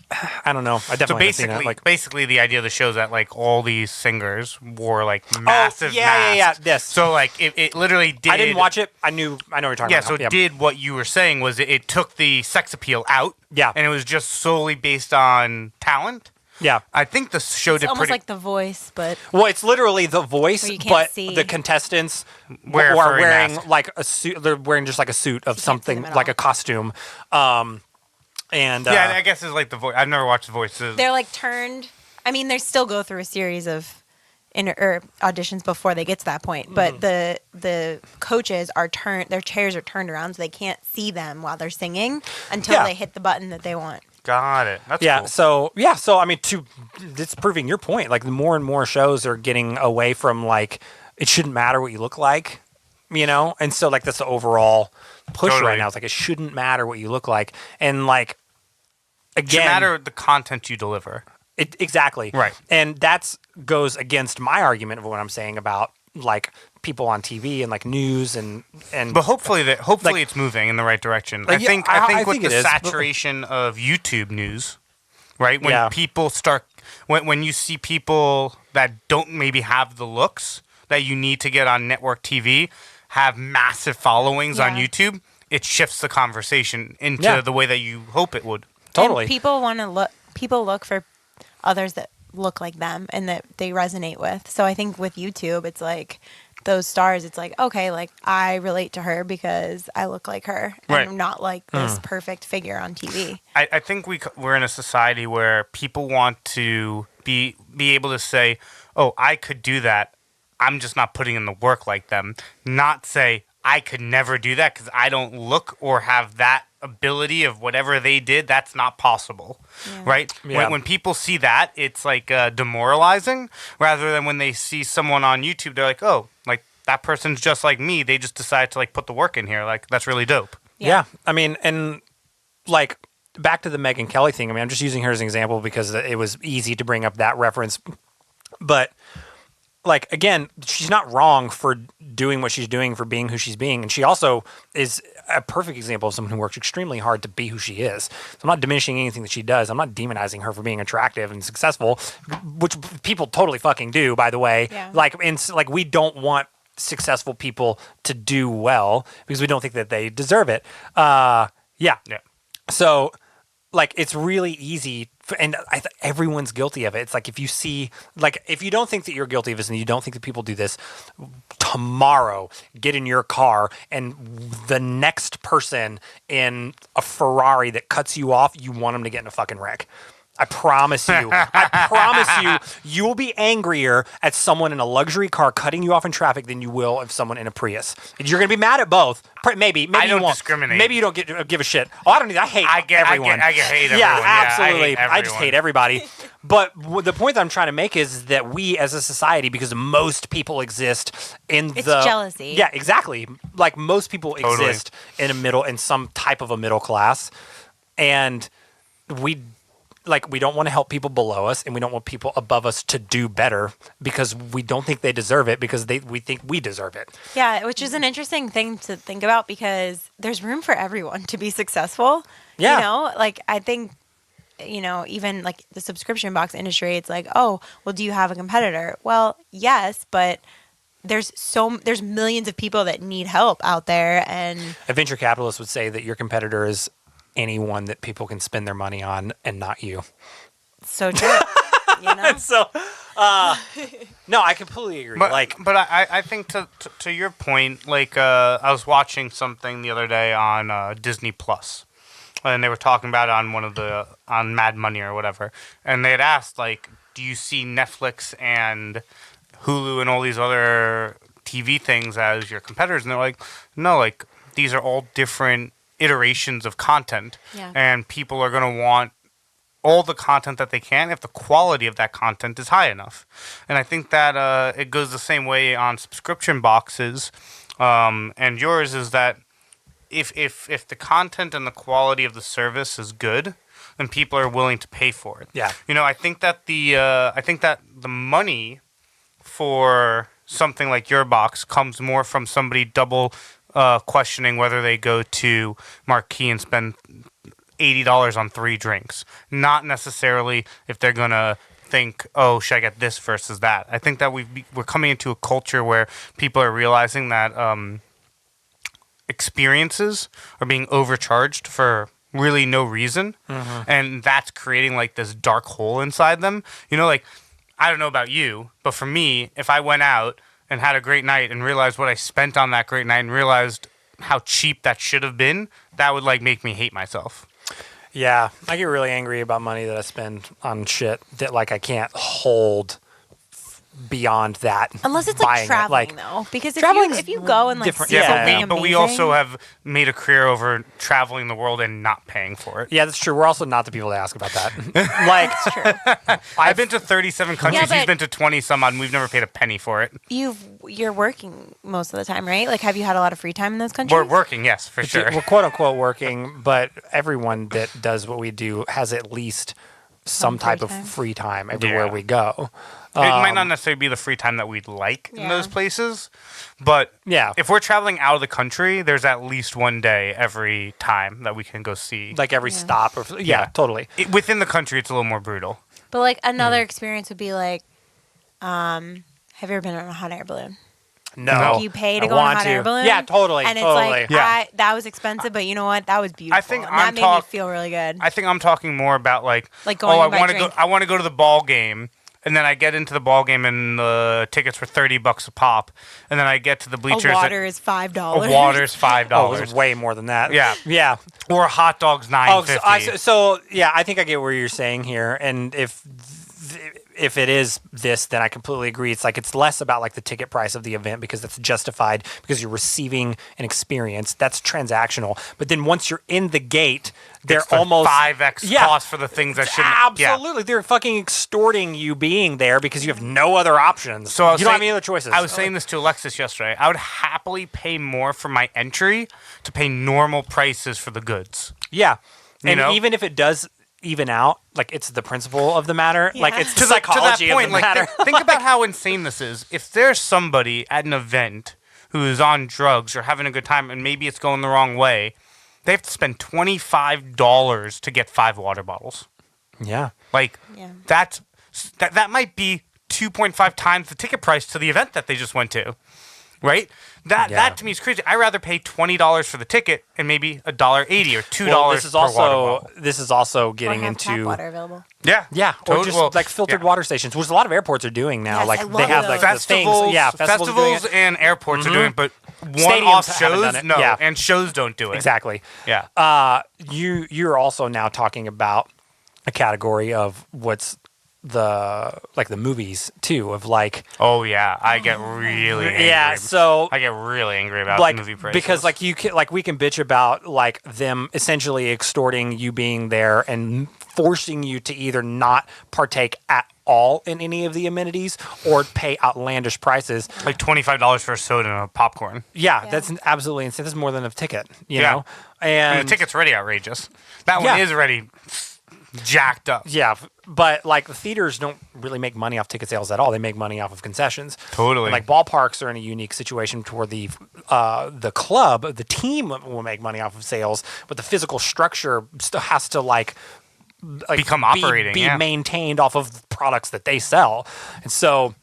I don't know. I definitely haven't seen it. Like, basically, the idea of the show is that, like, all these singers wore, like, massive yeah. masks. This. So, like, it literally did. I didn't watch it. I know what you're talking Yeah, about. so it did what you were saying was it took the sex appeal out. Yeah. And it was just solely based on talent. Yeah. I think the show did Almost pretty like The Voice, but Well, it's literally The Voice, Where you can't but see. the contestants Wear a are furry wearing mask. like a suit. They're wearing just like a suit of see something, them at like all. a costume. And yeah, I guess it's like The Voice. I've never watched The Voice. they're like turned. I mean, they still go through a series of auditions before they get to that point. But the coaches are turned. Their chairs are turned around so they can't see them while they're singing until Yeah. they hit the button that they want. Got it. That's yeah, cool. so I mean, it's proving your point. Like, the more and more shows are getting away from, like, it shouldn't matter what you look like, you know. And so, like, that's the overall push Totally. right now. It's like, it shouldn't matter what you look like, and, like, It should again, matter the content you deliver. Exactly. Right. And that goes against my argument of what I'm saying about, like, people on TV and, like, news and But hopefully Like- it's moving in the right direction. Like, I think yeah, I with think the it is, but- saturation of YouTube news, right? When Yeah. people start when you see people that don't maybe have the looks that you need to get on network TV have massive followings on Yeah. YouTube, it shifts the conversation into Yeah. the way that you hope it would. totally. And people want to look. People look for others that look like them and that they resonate with. So I think with YouTube, it's like those stars. It's like, okay, like, I relate to her because I look like her, and Right. I'm not like this perfect figure on TV. I think we're in a society where people want to be able to say, "Oh, I could do that. I'm just not putting in the work like them." Not say, I could never do that because I don't look or have that ability of whatever they did. That's not possible, right? Yeah. When people see that, it's like demoralizing, rather than when they see someone on YouTube, they're like, oh, like that person's just like me. They just decided to like put the work in here. Like that's really dope. Yeah. I mean, and like back to the Megyn Kelly thing. I mean, I'm just using her as an example because it was easy to bring up that reference. But like, again, she's not wrong for doing what she's doing, for being who she's being. And she also is a perfect example of someone who works extremely hard to be who she is. So I'm not diminishing anything that she does. I'm not demonizing her for being attractive and successful, which people totally fucking do, by the way. Yeah. Like we don't want successful people to do well because we don't think that they deserve it. Yeah. So, like, it's really easy, and everyone's guilty of it. It's like if you see, like, if you don't think that you're guilty of this and you don't think that people do this, tomorrow, get in your car and the next person in a Ferrari that cuts you off, you want them to get in a fucking wreck. I promise you. I promise you will be angrier at someone in a luxury car cutting you off in traffic than you will of someone in a Prius. You're going to be mad at both. Maybe I you don't won't. discriminate. Maybe you don't give a shit. Oh, I don't either. I hate everyone. I hate everyone. Yeah, I absolutely. hate I just everyone. hate everybody. But the point that I'm trying to make is that we as a society, because most people exist in It's the jealousy. Yeah, exactly. Like most people Totally. exist in some type of a middle class, and we don't want to help people below us, and we don't want people above us to do better because we don't think they deserve it because we think we deserve it. Yeah, which is an interesting thing to think about because there's room for everyone to be successful. Yeah. You know, like I think, you know, even like the subscription box industry, it's like, oh, well, do you have a competitor? Well, yes, but there's millions of people that need help out there, and A venture capitalist would say that your competitor is anyone that people can spend their money on and not you. so true. You know? So, no, I completely agree. But I think to your point, like I was watching something the other day on Disney Plus, and they were talking about it on Mad Money or whatever, and they had asked like, do you see Netflix and Hulu and all these other TV things as your competitors? And they're like, no, like these are all different iterations of content, and people are going to want all the content that they can if the quality of that content is high enough. And I think that it goes the same way on subscription boxes, and yours is that if the content and the quality of the service is good, then people are willing to pay for it. Yeah. You know, I think that the money for something like your box comes more from somebody double questioning whether they go to Marquee and spend $80 on 3 drinks. Not necessarily if they're going to think, oh, should I get this versus that. I think that we're coming into a culture where people are realizing that experiences are being overcharged for really no reason. And that's creating like this dark hole inside them. You know, like, I don't know about you, but for me, if I went out and had a great night and realized what I spent on that great night and realized how cheap that should have been, that would like make me hate myself. Yeah, I get really angry about money that I spend on shit that like I can't hold beyond that. Unless it's like buying it. traveling, Like, though, because traveling's if you go and like different. see Yeah, something but we amazing- also have made a career over traveling the world and not paying for it. Yeah, that's true. We're also not the people to ask about that. Like, It's true. I've been to 37 countries. but- He's been to 20 some odd, and we've never paid a penny for it. You're working most of the time, right? Like, have you had a lot of free time in those countries? We're working, yes, for sure. we're quote unquote working, but everyone that does what we do has at least some Some type free of time. free time everywhere Yeah. we go. It might not necessarily be the free time that we'd like in Yeah. those places, but Yeah. if we're traveling out of the country, there's at least one day every time that we can go see. Like every stop. Totally. Within the country, it's a little more brutal. But like another experience would be like, have you ever been on a hot air balloon? No. Like you pay to I go on a want hot to. air balloon. Yeah, totally. And it's totally. like Yeah. that was expensive, but you know what? That was beautiful. think and that I'm made talk- me feel really good. I think I'm talking more about like going I to buy want to go. drink. I want to go to the ball game, and then I get into the ball game, and the tickets were $30 a pop, and then I get to the bleachers. a water is $5. A water's $5. Oh, it was way more than that. Yeah. Yeah. Or a hot dog's Oh, $9.50. so yeah, I think I get what you're saying here, and if it is this, then I completely agree. It's like it's less about like the ticket price of the event because that's justified because you're receiving an experience that's transactional. But then once you're in the gate, they're It's the almost 5x cost for the things that shouldn't. Absolutely, they're fucking extorting you being there because you have no other options. So you don't have any other choices. I was saying this to Alexis yesterday. I would happily pay more for my entry to pay normal prices for the goods. Yeah, You and know? even if it does even out, like it's the principle of the matter. Yeah. Like it's To psychology that point, of the matter. think about how insane this is. If there's somebody at an event who is on drugs or having a good time and maybe it's going the wrong way, they have to spend $25 to get 5 water bottles. Yeah. Like Yeah. that might be 2.5 times the ticket price to the event that they just went to. Right? That to me is crazy. I'd rather pay $20 for the ticket and maybe $1.80 or $2 Well, this is per water also bottle. this is also Or getting have tap into water available. Yeah. yeah, or just like filtered yeah. water stations, which a lot of airports are doing now. Yes, like I they love have those. like the Festivals, things. Yeah, festivals are doing it. and airports are doing it, but Stadiums one-off haven't done shows, it. no, Yeah. and shows don't do it. Exactly. Yeah. You're also now talking about a category of what's the movies too of like Oh yeah, I get really angry. yeah, so I get really angry about like movie prices because like you can like we can bitch about like them essentially extorting you being there and forcing you to either not partake at all in any of the amenities or pay outlandish prices. like $25 for a soda and a popcorn. Yeah, Yeah. that's absolutely insane. That's more than a ticket, you Yeah. know. And And the ticket's already outrageous. That Yeah. one is already jacked up. yeah, but like the theaters don't really make money off ticket sales at all. They make money off of concessions. Totally. And like ballparks are in a unique situation to where the club, the team will make money off of sales, but the physical structure still has to like Become be- operating, be yeah. maintained off of products that they sell, and so.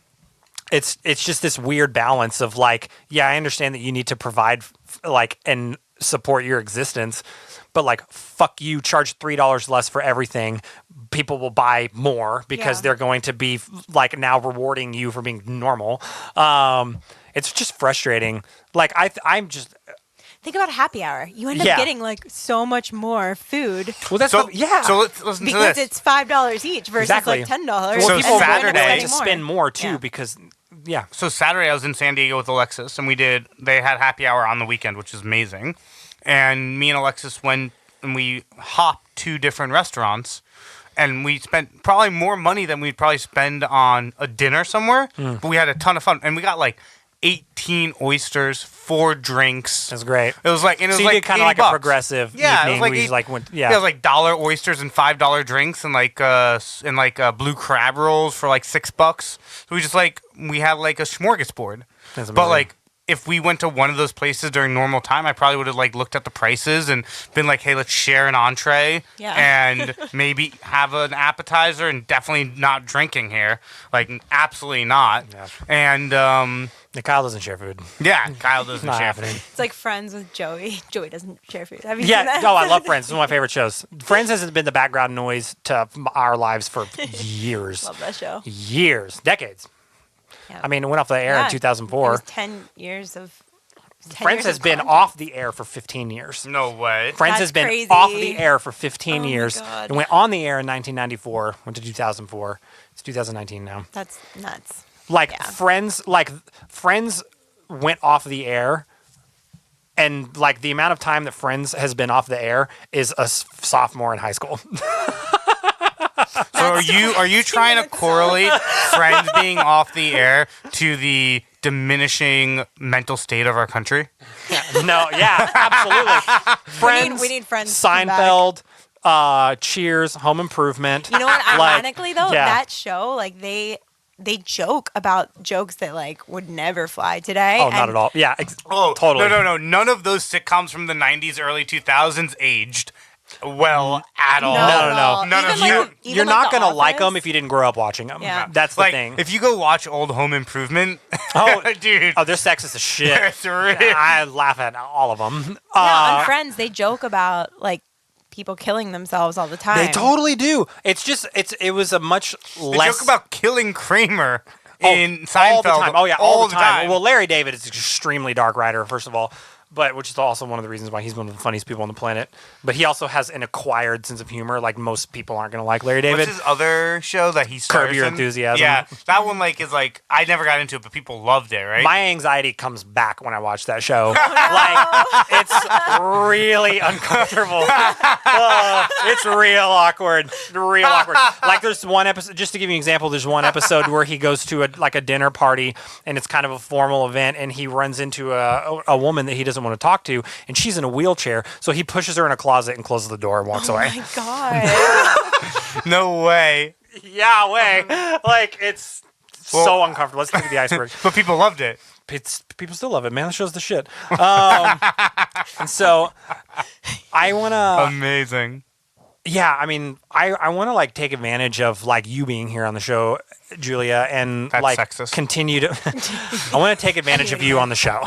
It's just this weird balance of like, yeah, I understand that you need to provide like and support your existence, but like, fuck you, charge $3 less for everything. People will buy more because Yeah. they're going to be like now rewarding you for being normal. It's just frustrating. Like I'm just Think about happy hour. You end up Yeah. getting like so much more food well, that's So yeah. So let's listen to because this. it's $5 each versus Exactly. like $10. well, So and people you end up Saturday- willing spending to spend more too Yeah. because yeah. So Saturday I was in San Diego with Alexis, and they had happy hour on the weekend, which is amazing. And me and Alexis went and we hopped 2 different restaurants, and we spent probably more money than we'd probably spend on a dinner somewhere. Hmm. But we had a ton of fun, and we got like 18 oysters, 4 drinks. That's great. It was like, and it So was you like did kind of like $80. a progressive Yeah, it evening was like where you just like went yeah. It was like $1 oysters and $5 drinks and like blue crab rolls for like $6. So we had like a smorgasbord. That's But amazing. like if we went to one of those places during normal time, I probably would have like looked at the prices and been like, hey, let's share an entree Yeah. and maybe have an appetizer and definitely not drinking here. Like absolutely not. Yeah. And Kyle doesn't share food. yeah, Kyle doesn't Not share happening. food. It's like Friends with Joey. Joey doesn't share food. Have you Yeah, seen that? no, I love Friends. It's one of my favorite shows. Friends has been the background noise to our lives for years. Love that show. Years, decades. Yeah. I mean, it went off the air Yeah. in It 2004. was 10 years of. 10 Friends years has of been content. off the air for 15 years. No way. Friends That's has been crazy. off the air for 15 Oh my years. God. It went on the air in 1994, went to 2004. It's 2019 now. That's nuts. Like Yeah. Friends went off the air, and like the amount of time that Friends has been off the air is a sophomore in high school. So are you trying to correlate Friends being off the air to the diminishing mental state of our country? No, yeah, absolutely. Friends, we need Friends to come back. Seinfeld, Cheers, Home Improvement. You know what? Like, Ironically, though, yeah. that show, like they joke about jokes that like would never fly today. Oh, not at all. Yeah, totally. No. None of those sitcoms from the 90s, early 2000s aged well at all. No. None of Even, you. like, even, You're like, not The gonna like them Office. if you didn't grow up watching them. Yeah. That's the Like, thing. if you go watch old Home Improvement, Oh, dude, oh, they're sexist as shit. it's really... I laugh at all of them. Yeah, on Friends, they joke about like people killing themselves all the time. They totally do. It's just it was a much They less joke about killing Kramer in Seinfeld all the time. Oh yeah, all the time. time. Well, Larry David is an extremely dark writer. First of all, but which is also one of the reasons why he's one of the funniest people on the planet. But he also has an acquired sense of humor. Like most people aren't going to like Larry David. What's his other show that he stars Curb Your in? Enthusiasm. Yeah, that one is I never got into it, but people loved it, right? My anxiety comes back when I watch that show. Like, it's really uncomfortable. It's real awkward. Real awkward. Like, there's one episode, just to give you an example, there's one episode where he goes to a dinner party, and it's kind of a formal event, and he runs into a woman that he doesn't want to talk to, and she's in a wheelchair, so he pushes her in a closet and closes the door and walks away. Oh, my God. No way. Yeah, way. Like, it's so uncomfortable. Let's take the iceberg. But people loved it. People still love it, man. The show's the shit. And so I want to... Amazing. Yeah, I mean, I want to take advantage of you being here on the show, Julia, and That's sexist. continue to. I want to take advantage of you on the show.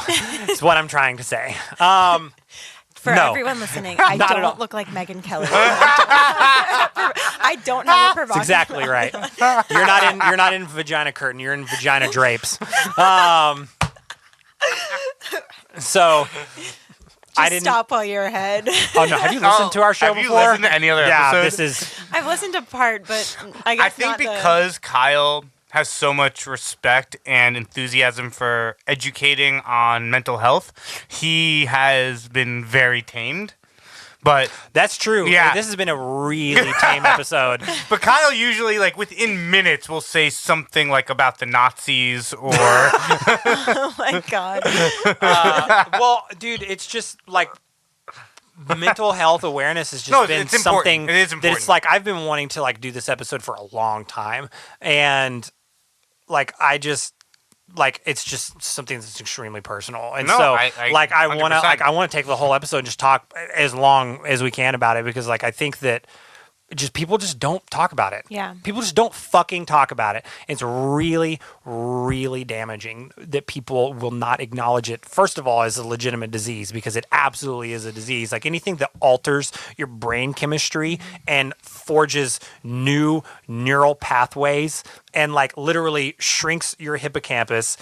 Is what I'm trying to say. For No. everyone listening, I Not at all. don't look like Megyn Kelly. I don't have a provocative. That's exactly right. You're not in vagina curtain. You're in vagina drapes. So. I didn't stop while you're ahead. Oh no! Have you listened to our show have before? you listened to any other yeah, episode? this is. I've listened to part, but I guess I think not because Kyle has so much respect and enthusiasm for educating on mental health, he has been very tamed. But That's true. Yeah. This has been a really tame episode. but Kyle usually within minutes will say something about the Nazis or oh my God. Well, dude, it's just mental health awareness has just No, been it's important. something It is that it's important. I've been wanting to do this episode for a long time, and I just it's just something that's extremely personal, and No, so I I want to 100%. I want to take the whole episode and just talk as long as we can about it, because I think that people just don't talk about it. Yeah. People just don't fucking talk about it. It's really, really damaging that people will not acknowledge it, first of all, as a legitimate disease, because it absolutely is a disease. Anything that alters your brain chemistry and forges new neural pathways and literally shrinks your hippocampus,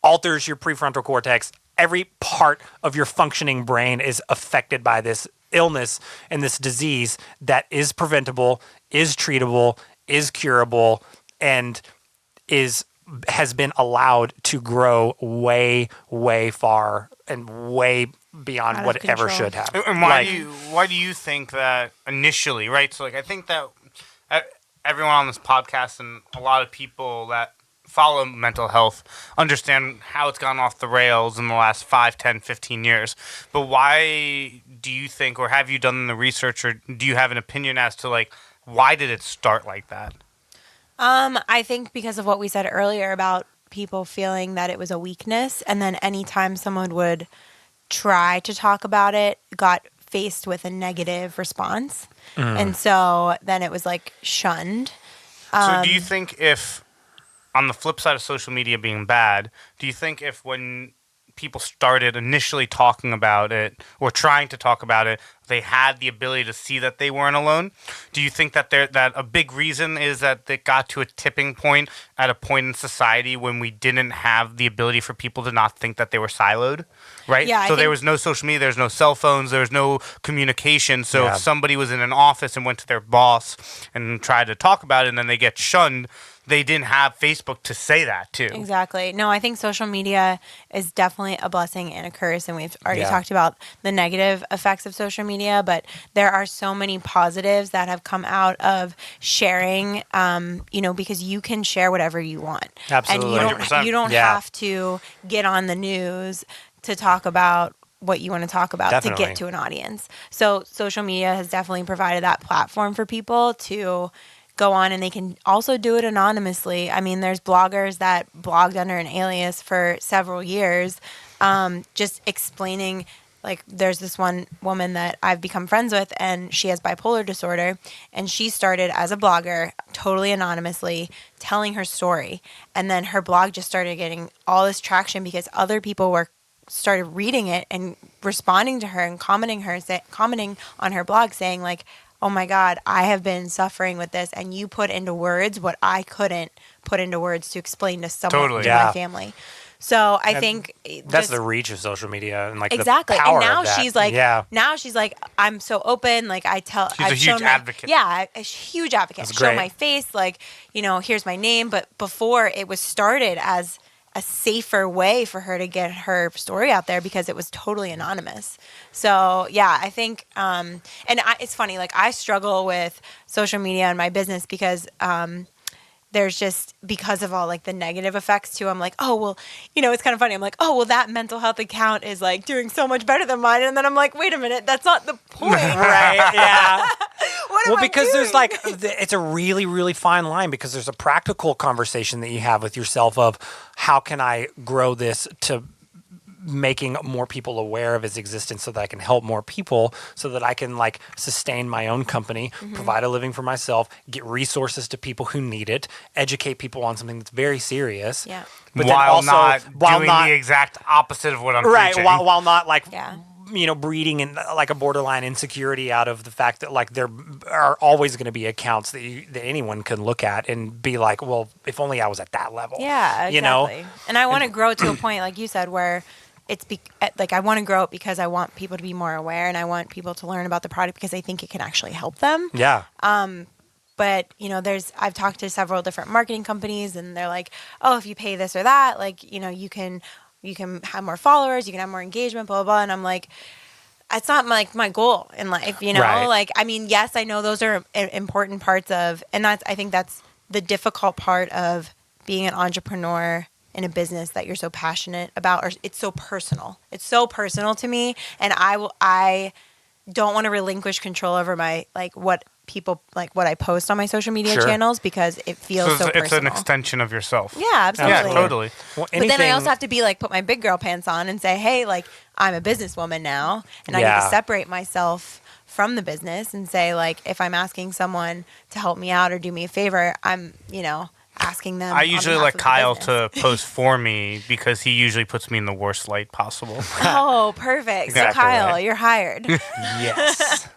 alters your prefrontal cortex. Every part of your functioning brain is affected by this illness and this disease that is preventable, is treatable, is curable, and has been allowed to grow way, way far and way beyond Out of what it ever control. should have. And why do you think that initially, right? So I think that everyone on this podcast and a lot of people that follow mental health understand how it's gone off the rails in the last 5, 10, 15 years. But why do you think, or have you done the research, or do you have an opinion as to why did it start like that? I think because of what we said earlier about people feeling that it was a weakness, and then anytime someone would try to talk about it, got faced with a negative response. And so then it was shunned. So do you think if, on the flip side of social media being bad, do you think if when people started initially talking about it or trying to talk about it, they had the ability to see that they weren't alone? Do you think that that a big reason is that it got to a tipping point at a point in society when we didn't have the ability for people to not think that they were siloed, right? Yeah, I so there think- was no social media, there's no cell phones, there was no communication. So Yeah. if somebody was in an office and went to their boss and tried to talk about it and then they get shunned, they didn't have Facebook to say that too. Exactly. No, I think social media is definitely a blessing and a curse, and we've already Yeah. talked about the negative effects of social media, but there are so many positives that have come out of sharing, because you can share whatever you want. Absolutely. And 100%. you don't Yeah. have to get on the news to talk about what you want to talk about to Definitely. get to an audience. So social media has definitely provided that platform for people to go on, and they can also do it anonymously. I mean, there's bloggers that blogged under an alias for several years, just explaining, there's this one woman that I've become friends with, and she has bipolar disorder, and she started as a blogger, totally anonymously, telling her story. And then her blog just started getting all this traction because other people started reading it and responding to her and commenting on her blog saying oh my God, I have been suffering with this, and you put into words what I couldn't put into words to explain to someone, Totally. to Yeah. my family. So I think That's the reach of social media and like exactly. the power And now of that. she's like, yeah. now she's like, I'm so open. Like She's a huge advocate. Yeah, a huge advocate. That's Show great. my face, like, here's my name. But before it was started as a safer way for her to get her story out there because it was totally anonymous. So yeah, I think, it's funny. Like I struggle with social media and my business because, there's just because of all like the negative effects too. I'm like, oh, well, it's kind of funny. I'm like, oh, well, that mental health account is like doing so much better than mine. And then I'm like, wait a minute, that's not the point. Right. Yeah. What am I because there's doing? like, it's a really, really fine line because there's a practical conversation that you have with yourself of how can I grow this to making more people aware of its existence so that I can help more people so that I can like sustain my own company, provide a living for myself, get resources to people who need it, educate people on something that's very serious. Yeah. But then while also, not while doing not, the exact opposite of what I'm right, preaching. while not like Yeah. breeding in like a borderline insecurity out of the fact that like there are always going to be accounts that anyone can look at and be like, well, if only I was at that level. Yeah, exactly. And I want to grow to a point, like you said, where it's like I want to grow it because I want people to be more aware and I want people to learn about the product because I think it can actually help them. Yeah. But I've talked to several different marketing companies and they're like, oh, if you pay this or that, like, you can have more followers, you can have more engagement, blah, blah, blah. And I'm like, it's not like my goal in life, Right. Like, I mean, yes, I know those are important parts of, and I think that's the difficult part of being an entrepreneur in a business that you're so passionate about, or it's so personal. It's so personal to me. And I don't want to relinquish control over my, like what I post on my social media Sure. channels because it feels so personal. It's an extension of yourself. Yeah, absolutely. Yeah, totally. Well, But then I also have to be like, put my big girl pants on and say, hey, like I'm a businesswoman now and I need Yeah. to separate myself from the business and say like, if I'm asking someone to help me out or do me a favor, I'm, asking them. I on usually behalf like of the Kyle business. to post for me because he usually puts me in the worst light possible. Oh, perfect. Exactly So Kyle, right. you're hired. yes.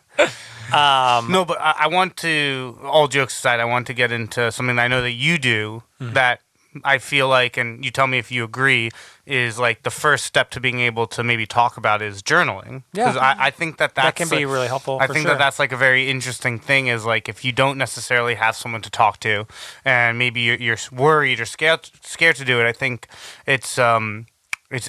No, but I want to, all jokes aside, I want to get into something that I know that you do that I feel like, and you tell me if you agree, is like the first step to being able to maybe talk about is journaling. Yeah. Because I think that's That can be really helpful. I for think sure. that that's like a very interesting thing is like if you don't necessarily have someone to talk to and maybe you're worried or scared to do it, I think it's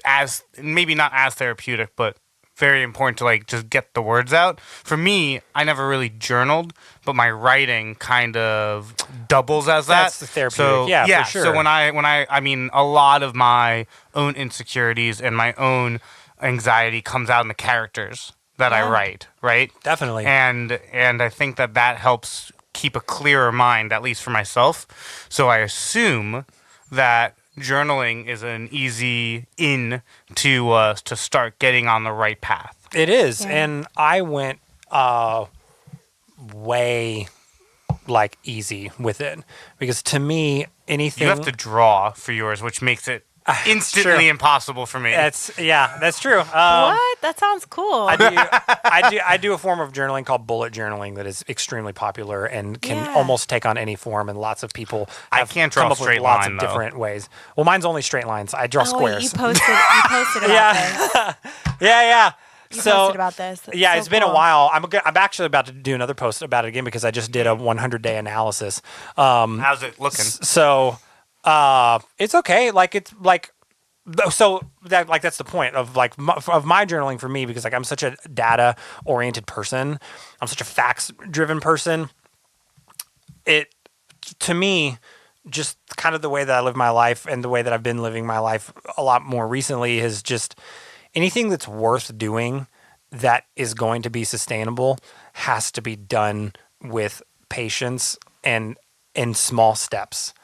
as maybe not as therapeutic, but very important to like just get the words out. For me, I never really journaled, but my writing kind of doubles as that. That's the therapeutic. So, Yeah, for sure. So when I mean, a lot of my own insecurities and my own anxiety comes out in the characters that I write, right? Definitely. And I think that helps keep a clearer mind, at least for myself. So I assume that journaling is an easy in to start getting on the right path. It is. Yeah. And I went way like easy with it because to me anything You have to draw for yours, which makes it instantly true. impossible for me. that's true. What? That sounds cool. I do a form of journaling called bullet journaling that is extremely popular and can Yeah. almost take on any form, and lots of people I have can't draw come a up with straight lots line, of though. different ways. Well, mine's only straight lines. I draw Oh, squares. you posted about this. Yeah. You So posted about this. That's yeah, so it's been a cool. while. I'm actually about to do another post about it again because I just did a 100-day analysis. How's it looking? So it's okay. Like it's like so that like that's the point of like of my journaling for me because like I'm such a data oriented person. I'm such a facts driven person. It to me just kind of the way that I live my life and the way that I've been living my life a lot more recently is just anything that's worth doing that is going to be sustainable has to be done with patience and in small steps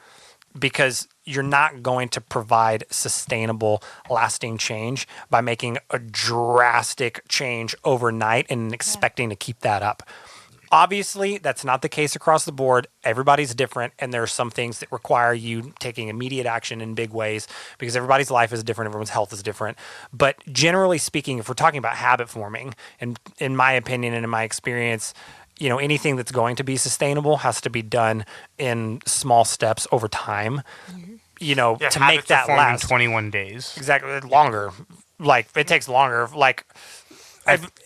because you're not going to provide sustainable, lasting change by making a drastic change overnight and expecting to keep that up. Obviously, that's not the case across the board. Everybody's different, and there are some things that require you taking immediate action in big ways because everybody's life is different, everyone's health is different. But generally speaking, if we're talking about habit forming, and in my opinion and in my experience, you know, anything that's going to be sustainable has to be done in small steps over time. Yeah, to make habits are that formed in last. 21 days. Exactly, longer. Like it takes longer. Like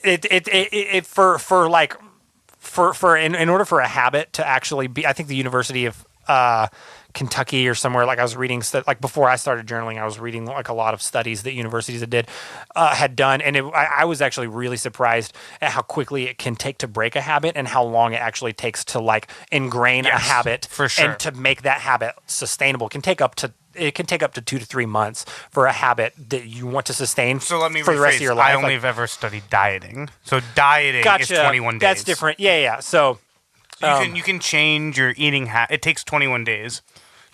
in order for a habit to actually be, I think the University of Kentucky or somewhere, like I was reading, like before I started journaling, I was reading like a lot of studies that universities had done, and I was actually really surprised at how quickly it can take to break a habit and how long it actually takes to like ingrain a Yes, habit for sure. and to make that habit sustainable. It can take up to 2 to 3 months for a habit that you want to sustain So let me for the rest of rephrase. your life. I only have ever studied dieting. So dieting is 21 days. That's different. Yeah. So You can change your eating habit. It takes 21 days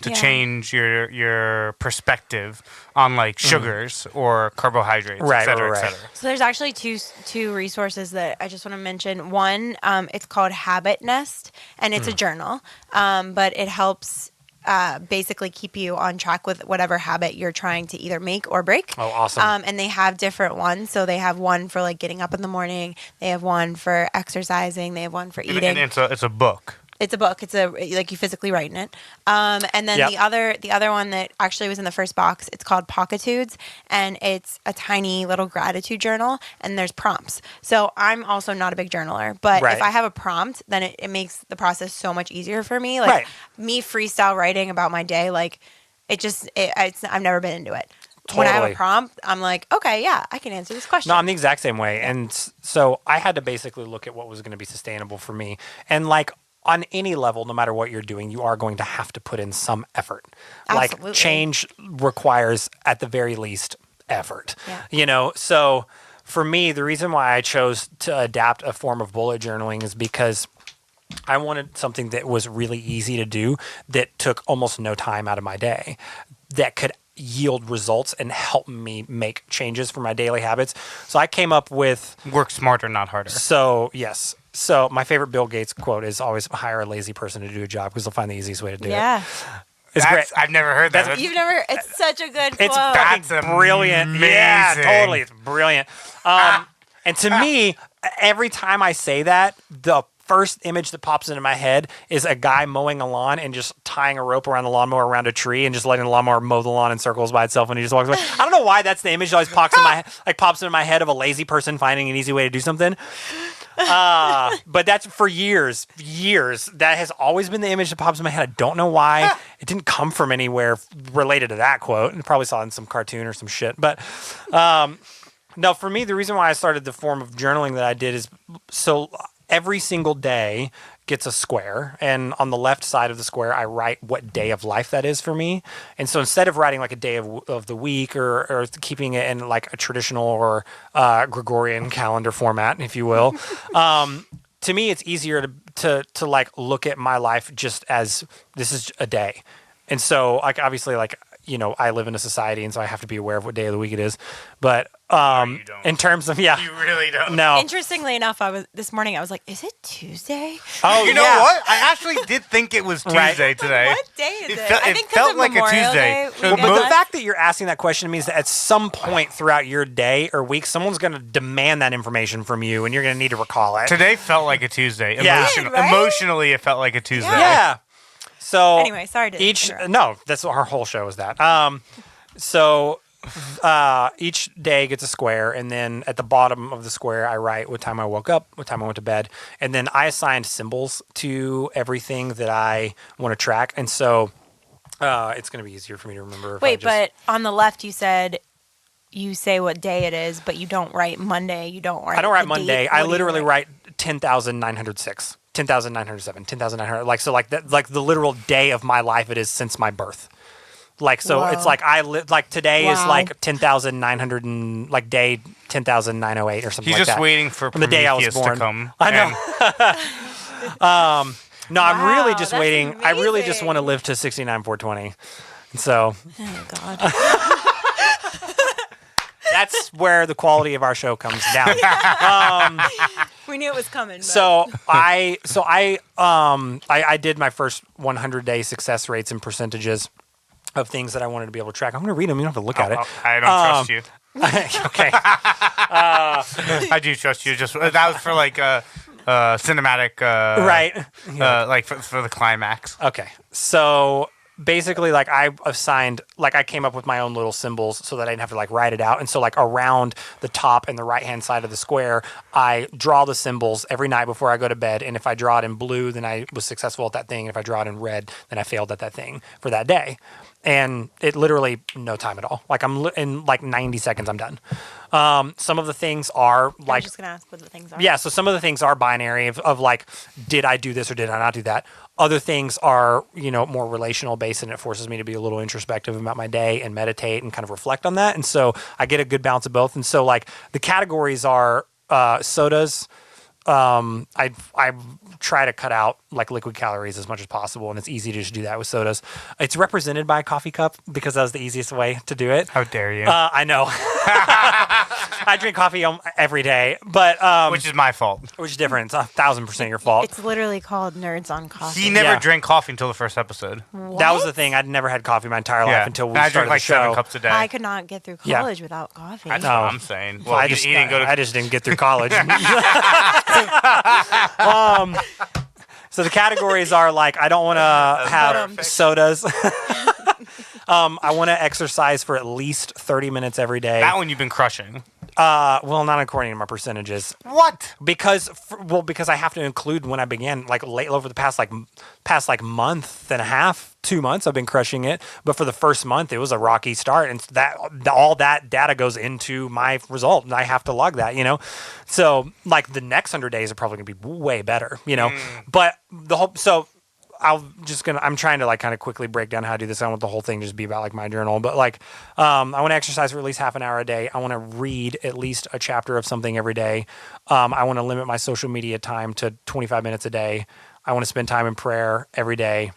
to Yeah. change your perspective on like sugars or carbohydrates, Right, et cetera, right. et cetera. So there's actually two resources that I just want to mention. One, it's called Habit Nest, and it's a journal, but it helps basically keep you on track with whatever habit you're trying to either make or break. Oh, awesome. And they have different ones. So they have one for like getting up in the morning. They have one for exercising. They have one for eating. And it's a book. It's a book. It's like you physically write in it. And then Yep. the other one that actually was in the first box, it's called Pockitudes, and it's a tiny little gratitude journal, and there's prompts. So I'm also not a big journaler, but Right. if I have a prompt, then it makes the process so much easier for me. Like Right. me freestyle writing about my day, like I've never been into it. When I have Totally. a prompt, I'm like, okay, yeah, I can answer this question. No, I'm the exact same way. And so I had to basically look at what was going to be sustainable for me. And like on any level, no matter what you're doing, you are going to have to put in some effort. Absolutely. Like change requires at the very least effort. Yeah. So for me, the reason why I chose to adapt a form of bullet journaling is because I wanted something that was really easy to do, that took almost no time out of my day, that could yield results and help me make changes for my daily habits. So I came up with, Work smarter, not harder. yes. So my favorite Bill Gates quote is always hire a lazy person to do a job because they'll find the easiest way to do it. Yeah. It's great. I've never heard that. That's- You've never, it's such a good quote. It's That's fucking brilliant. Yeah, amazing. totally. It's brilliant. And to me, every time I say that, the first image that pops into my head is a guy mowing a lawn and just tying a rope around the lawnmower around a tree and just letting the lawnmower mow the lawn in circles by itself, and he just walks away. I don't know why that's the image that always pops into my head of a lazy person finding an easy way to do something. But that's for years. That has always been the image that pops in my head. I don't know why. It didn't come from anywhere related to that quote. I probably saw it in some cartoon or some shit. But no, for me, the reason why I started the form of journaling that I did is so every single day gets a square, and on the left side of the square, I write what day of life that is for me. And so instead of writing like a day of the week or keeping it in like a traditional or Gregorian calendar format, if you will, to me, it's easier to like look at my life just as this is a day. And so like obviously like, I live in a society, and so I have to be aware of what day of the week it is. But you don't. in terms of You really don't. no. Interestingly enough, this morning I was like, is it Tuesday? Oh, You know yeah. what? I actually did think it was Right. Tuesday today. What day is it? It I think 'cause felt of like a Memorial Tuesday. Day Well, But weekend. the fact that you're asking that question means that at some point throughout your day or week, someone's going to demand that information from you, and you're going to need to recall it. Today felt like a Tuesday. Yeah. Right? Emotionally, it felt like a Tuesday. Yeah. So Anyway, sorry to interrupt. no, that's what our whole show is that. So each day gets a square, and then at the bottom of the square, I write what time I woke up, what time I went to bed, and then I assigned symbols to everything that I want to track, and so it's going to be easier for me to remember. Wait, but on the left you said you say what day it is, but you don't write Monday. You don't write. I don't write the Monday. date. I What do you literally write 10,906, 10,907, 10,900. Like so, like that, like the literal day of my life it is since my birth. Like so, Whoa. it's like I live. Like today is Wow. like 10,900 and like day 10,908 or something. He's like just that. waiting for From the day I was Prometheus born. to come. I know. No, I'm really Wow, just that's waiting. I really just amazing. want to live to 69, 420. And so Oh God. that's where the quality of our show comes down. We knew it was coming. But. So I did my first 100-day success rates and percentages of things that I wanted to be able to track. I'm going to read them. You don't have to look at it. I don't trust you. Okay. I do trust you. Just that was for like cinematic, Right. like for the climax. Okay. So basically, like, I assigned, like, I came up with my own little symbols so that I didn't have to, like, write it out. And so, like, around the top and the right-hand side of the square, I draw the symbols every night before I go to bed. And if I draw it in blue, then I was successful at that thing. And if I draw it in red, then I failed at that thing for that day. And it literally no time at all. Like, in like 90 seconds, I'm done. Some of the things are I was like, just gonna ask what the things are. yeah, so some of the things are binary of like, did I do this or did I not do that? Other things are, more relational based, and it forces me to be a little introspective about my day and meditate and kind of reflect on that. And so I get a good balance of both. And so, like, the categories are sodas. I try to cut out like liquid calories as much as possible, and it's easy to just do that with sodas. It's represented by a coffee cup because that's the easiest way to do it. How dare you? I know. I drink coffee every day, but Which is my fault. which is different. It's 1,000% your fault. It's literally called Nerds on Coffee. He never Yeah. drank coffee until the first episode. That was the thing. I'd never had coffee my entire life Yeah. until we And I started drink like the show. 7 cups a day. I could not get through Yeah. college without coffee. That's No. what I'm saying. Well, I he just didn't go to. I just didn't get through college. So the categories are like, I don't want to have sodas. I want to exercise for at least 30 minutes every day. That one you've been crushing. Well, not according to my percentages. What? Because I have to include when I began, like late over the past month and a half, 2 months, I've been crushing it. But for the first month, it was a rocky start, and all that data goes into my result, and I have to log that, So like the next 100 days are probably gonna be way better, But I'm trying to like kind of quickly break down how to do this. I don't want the whole thing to just be about like my journal, but like, I want to exercise for at least half an hour a day. I want to read at least a chapter of something every day. I want to limit my social media time to 25 minutes a day. I want to spend time in prayer every day.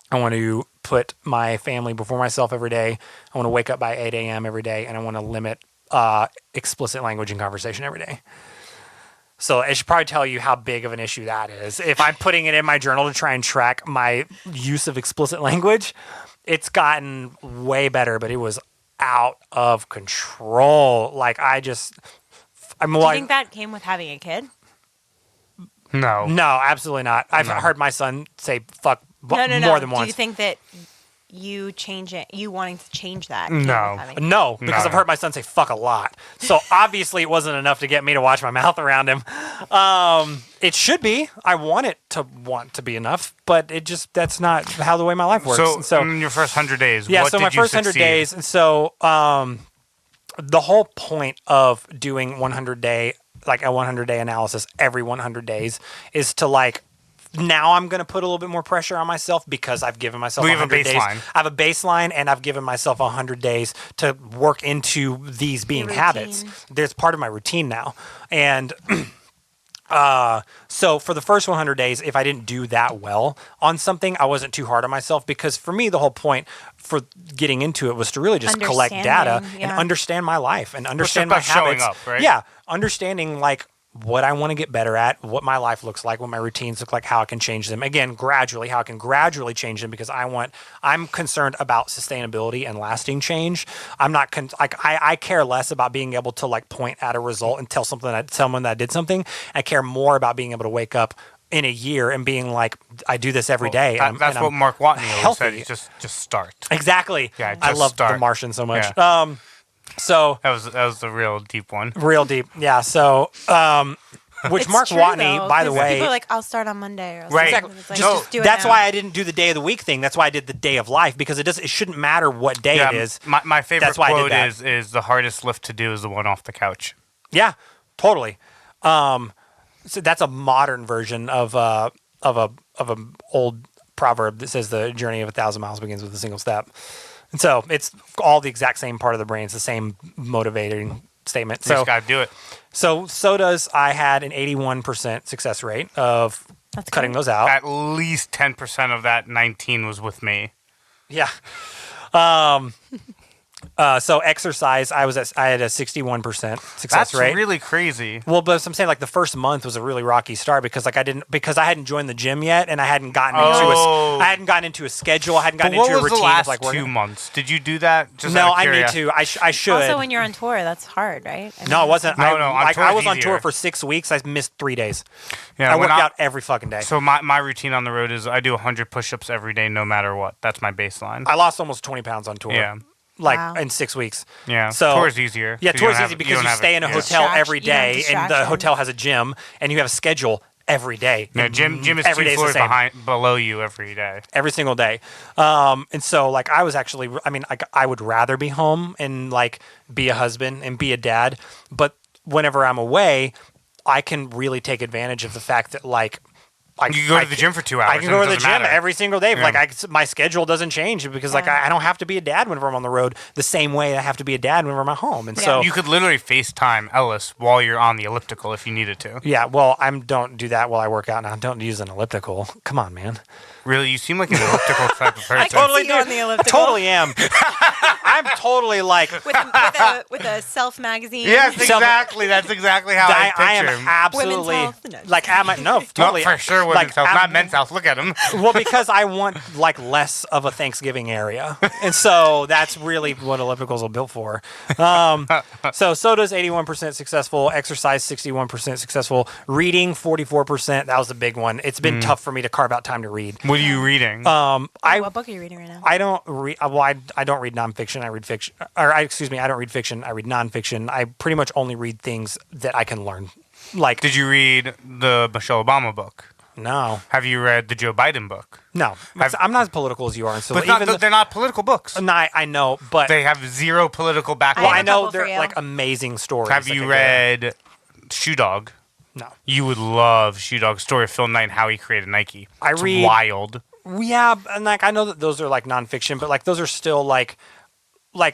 I want to put my family before myself every day. I want to wake up by 8 a.m. every day, and I want to limit explicit language in conversation every day. So it should probably tell you how big of an issue that is. If I'm putting it in my journal to try and track my use of explicit language, it's gotten way better, but it was out of control. Like Do you think that came with having a kid? No. No, absolutely not. I've heard my son say "fuck" more than once. Do you think that you wanting to change that? No. came with having- No, because I've heard my son say "fuck" a lot. So obviously it wasn't enough to get me to watch my mouth around him. It should be. I want it to be enough, but that's not how the way my life works. So in your first 100 days, yeah. what So did my you first 100 succeed? days, and so the whole point of doing 100-day, like a 100-day analysis every 100 days, is to like. Now I'm going to put a little bit more pressure on myself because I've given myself We have a 100 days. baseline. I have a baseline, and I've given myself 100 days to work into these being habits. There's part of my routine now. And so for the first 100 days, if I didn't do that well on something, I wasn't too hard on myself, because for me, the whole point for getting into it was to really just collect data and understand my life and understand my about showing habits. up, right? Yeah. Understanding like what I want to get better at, what my life looks like, what my routines look like, how I can change them. Again, gradually, how I can gradually change them, because I'm concerned about sustainability and lasting change. I'm not I care less about being able to like point at a result and tell someone that I did something. I care more about being able to wake up in a year and being like, I do this every day. That's what Mark Watney always said. Just start. Exactly. Yeah, I just love start. The Martian so much. Yeah. So that was the real deep one. Real deep. Yeah. So, which It's Mark true, Watney, though, by the 'cause way, people are like, I'll start on Monday. Or I'll Right. start on-" It's like, No, just do it that's now. why I didn't do the day of the week thing. That's why I did the day of life, because it shouldn't matter what day it is. My favorite That's why I did quote that. is the hardest lift to do is the one off the couch. Yeah, totally. So that's a modern version of a old proverb that says the journey of 1,000 miles begins with a single step. And so it's all the exact same part of the brain. It's the same motivating statement. You just gotta do it. So sodas, I had an 81% success rate of cutting those out. At least 10% of that 19 was with me. Yeah. So exercise, I had a 61% success That's rate. really crazy. Well, but I'm saying like the first month was a really rocky start because like I hadn't joined the gym yet and I hadn't gotten into a schedule. I hadn't gotten into a routine What was the last of like working. 2 months? Did you do that? Just No, out of I need curiosity? to. I should. Also, when you're on tour, that's hard, right? I No, it mean, wasn't. No, on tour I is was on easier. tour for 6 weeks. I missed 3 days. Yeah, I when worked out every fucking day. So my routine on the road is I do 100 push-ups every day, no matter what. That's my baseline. I lost almost 20 pounds on tour. Yeah. Like Wow. in 6 weeks. Yeah. So Tour's easier. Yeah, 'cause you tour's don't easy have- because don't you have stay it- in a yeah. hotel every You don't have day, and the distractions. hotel has a gym, and you have a schedule every day. Yeah, And gym is every 2 day floors the same. below you every day. Every single day. And so like I was actually, I mean, I would rather be home and like be a husband and be a dad, but whenever I'm away, I can really take advantage of the fact that like You can go to the gym for 2 hours. I can go to and it the doesn't gym matter. every single day. Yeah. Like my schedule doesn't change because like Yeah. I don't have to be a dad whenever I'm on the road the same way I have to be a dad whenever I'm at home. And so You could literally FaceTime Ellis while you're on the elliptical if you needed to. yeah, well, don't do that while I work out now. Don't use an elliptical. Come on, man. Really, you seem like an elliptical type of person. I can see you on the elliptical. Totally am. I'm totally like with a self magazine. Yes, Self- exactly. That's exactly how I I picture am him. absolutely Women's health? No, like am I no totally Not for sure women's health, I'm- not men's health. Look at him. Well, because I want like less of a Thanksgiving area, and so that's really what ellipticals are built for. So soda's 81% successful, exercise 61% successful, reading 44%. That was a big one. It's been tough for me to carve out time to read. What are you reading? What book are you reading right now? I don't read. Well, I don't read nonfiction. I read fiction. Excuse me. I don't read fiction. I read nonfiction. I pretty much only read things that I can learn. Like Did you read the Michelle Obama book? no, Have you read the Joe Biden book? no. I'm not as political as you are. And so But even they're not political books. no, I know, but They have zero political background. well, I I have a know couple for they're you. like amazing stories. Have that you they read Shoe Dog? get. No. You would love Shoe Dog's story of Phil Knight and how he created Nike. I It's read- wild. Yeah, and like I know that those are like nonfiction, but like those are still like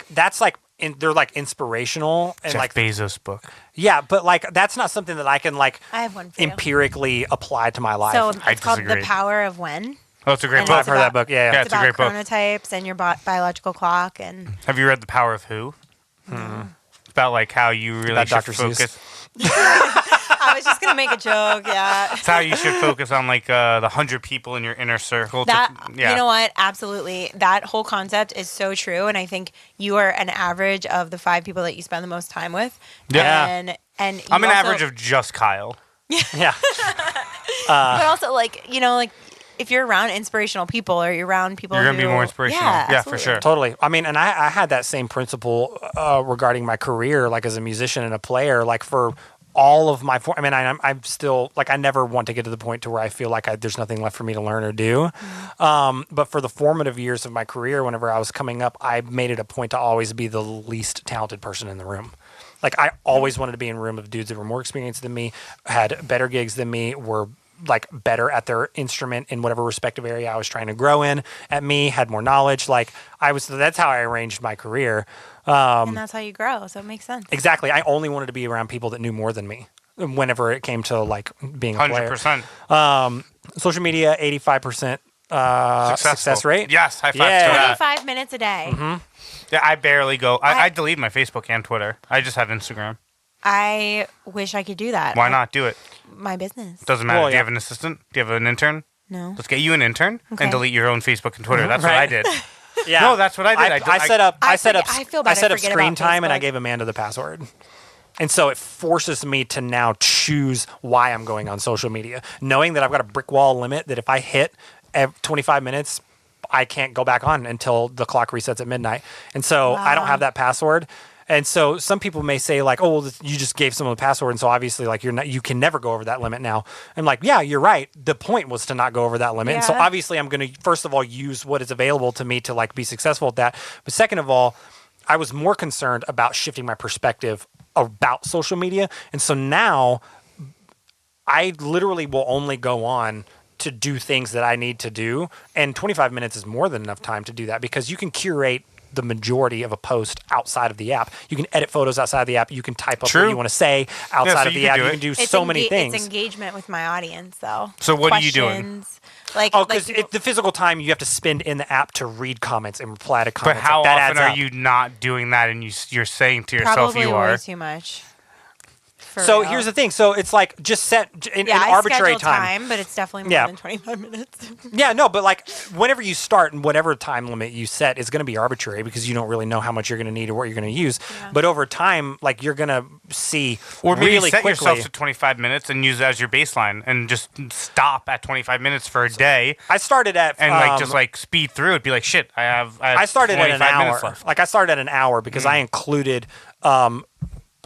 that's like they're like inspirational and Jeff like Bezos book. yeah, but like that's not something that I can like I have one for you. empirically apply to my life. So I it's called The disagree. Power of When. Oh, it's a great And book. I've heard that book. Yeah, Yeah, It's it's a about great book. chronotypes and your biological clock and Have you read The Power of Who? It's about like how you really About should Dr. Seuss. focus. I was just gonna make a joke. Yeah. It's how you should focus on like the 100 people in your inner circle. That yeah. you know what? Absolutely. That whole concept is so true, and I think you are an average of the 5 people that you spend the most time with. Yeah. And you I'm an also- average of just Kyle. yeah. but also like if you're around inspirational people or you're around people, You're gonna be who- more inspirational. Yeah, Yeah, for absolutely. sure. Totally. I mean, and I had that same principle regarding my career, like as a musician and a player, like for all of my, I mean, I'm still like, I never want to get to the point to where I feel like there's nothing left for me to learn or do. But for the formative years of my career, whenever I was coming up, I made it a point to always be the least talented person in the room. Like I always wanted to be in a room of dudes that were more experienced than me, had better gigs than me, were like better at their instrument in whatever respective area I was trying to grow in at me, had more knowledge. Like that's how I arranged my career. And that's how you grow. So it makes sense. Exactly. I only wanted to be around people that knew more than me whenever it came to like being a player. 100%. Social media, 85% success rate. Yes, high five Yeah. to that. 25 minutes a day. Mm-hmm. Yeah, I barely go. I- I delete my Facebook and Twitter. I just have Instagram. I wish I could do that. Why not? Do it. My business. Doesn't matter. Well, Do you yeah. have an assistant? Do you have an intern? No. Let's get you an intern Okay. and delete your own Facebook and Twitter. That's what I Right. did. Yeah. No, that's what I did. I set up. I set up. I feel bad I set up forget screen about time, and I Facebook. gave Amanda the password. And so it forces me to now choose why I'm going on social media, knowing that I've got a brick wall limit. That if I hit 25 minutes, I can't go back on until the clock resets at midnight. And so I don't Wow. have that password. And so some people may say like, "Oh, well, you just gave someone the password, and so obviously like you can never go over that limit now." I'm like, "Yeah, you're right. The point was to not go over that limit." And so Yeah. obviously I'm going to first of all use what is available to me to like be successful at that. But second of all, I was more concerned about shifting my perspective about social media. And so now I literally will only go on to do things that I need to do. And 25 minutes is more than enough time to do that because you can curate the majority of a post outside of the app. You can edit photos outside of the app. You can type up True. what you want to say outside so of you the can app. do You it. can do It's so many things. It's engagement with my audience, though. So what are you doing? Questions, Like, Oh, because the physical time you have to spend in the app to read comments and reply to But comments. how like, that often adds are up. you not doing that and you're saying to yourself probably you way are? too much. So here's the thing. So it's like just set an I arbitrary schedule time, but it's definitely more than 25 minutes. Yeah, no, but like whenever you start and whatever time limit you set is going to be arbitrary because you don't really know how much you're going to need or what you're going to use. Yeah. But over time, like you're going to see Or maybe really set quickly. yourself to 25 minutes and use it as your baseline and just stop at 25 minutes for a day I started at and like just like speed through it. Be like, shit, I started at an 25 minutes hour. left. Like I started at an hour because I included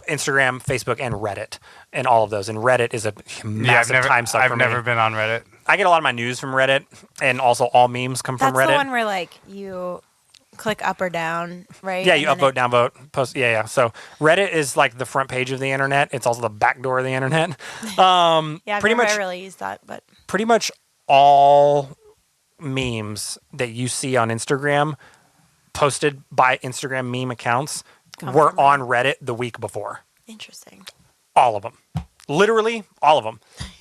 Instagram, Facebook, and Reddit, and all of those. And Reddit is a massive time suck for I've me. never been on Reddit. I get a lot of my news from Reddit, and also all memes come That's from Reddit. the one where like you click up or down, right? Yeah, And you then upvote, downvote, post. Yeah. So Reddit is like the front page of the internet. It's also the back door of the internet. Yeah, I've pretty never much, really used that, but pretty much all memes that you see on Instagram posted by Instagram meme accounts were from on Reddit the week before. interesting. All of them. Literally all of them.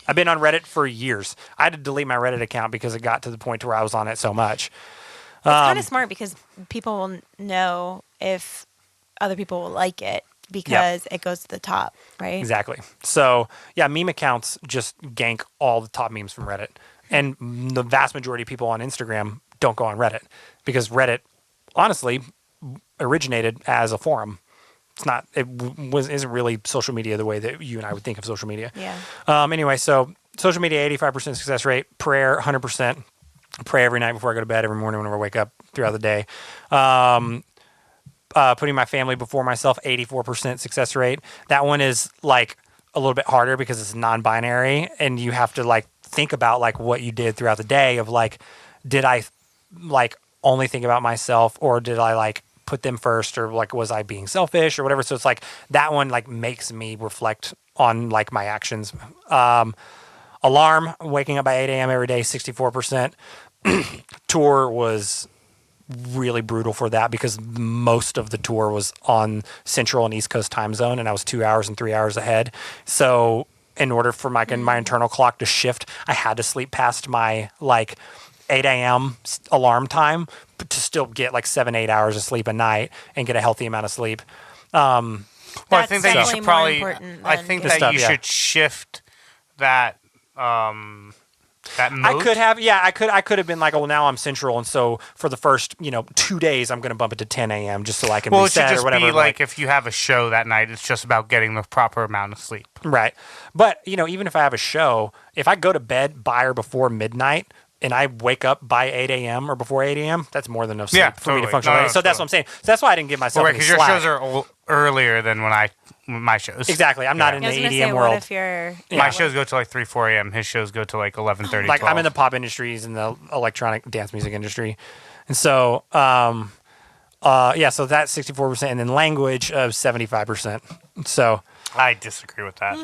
I've been on Reddit for years. I had to delete my Reddit account because it got to the point where I was on it so much. It's kind of smart because people will know if other people will like it because it goes to the top, right? Exactly. So, yeah, meme accounts just gank all the top memes from Reddit. And the vast majority of people on Instagram don't go on Reddit because Reddit, honestly, originated as a forum. It's not. Isn't really social media the way that you and I would think of social media. Yeah. Anyway, so social media, 85% success rate. Prayer, 100%. Pray every night before I go to bed, every morning whenever I wake up throughout the day. Putting my family before myself, 84% success rate. That one is like a little bit harder because it's non-binary, and you have to like think about like what you did throughout the day. Of like, did I like only think about myself, or did I like put them first, or like was I being selfish or whatever? So it's like that one like makes me reflect on like my actions. Alarm, waking up by 8 a.m. every day, 64%. Tour was really brutal for that because most of the tour was on Central and East Coast time zone, and I was 2 hours and 3 hours ahead. So in order for my internal clock to shift, I had to sleep past my like 8 a.m. alarm time to still get like 7-8 hours of sleep a night and get a healthy amount of sleep. Well, I think that you definitely should more probably. important I than think getting- that you Stuff, yeah. should shift that. That mode. I could have, I could have been like, oh, well, now I'm Central, and so for the first, 2 days, I'm going to bump it to 10 a.m. just so I can Well, it should reset just or whatever. be like if you have a show that night, it's just about getting the proper amount of sleep. Right. But, even if I have a show, if I go to bed by or before midnight and I wake up by 8 a.m. or before 8 a.m., that's more than enough sleep Yeah, for me to totally. function. No, right? no, So that's what I'm saying. So that's why I didn't give myself Right, any because your slack. shows are earlier than my shows. Exactly. I'm not in I the was gonna EDM say, world. what if you're My shows go to like 3, 4 a.m. His shows go to like 11:30. Like 12. I'm in the pop industries and the electronic dance music industry. And so, so that's 64%, and then language of 75%. So I disagree with that.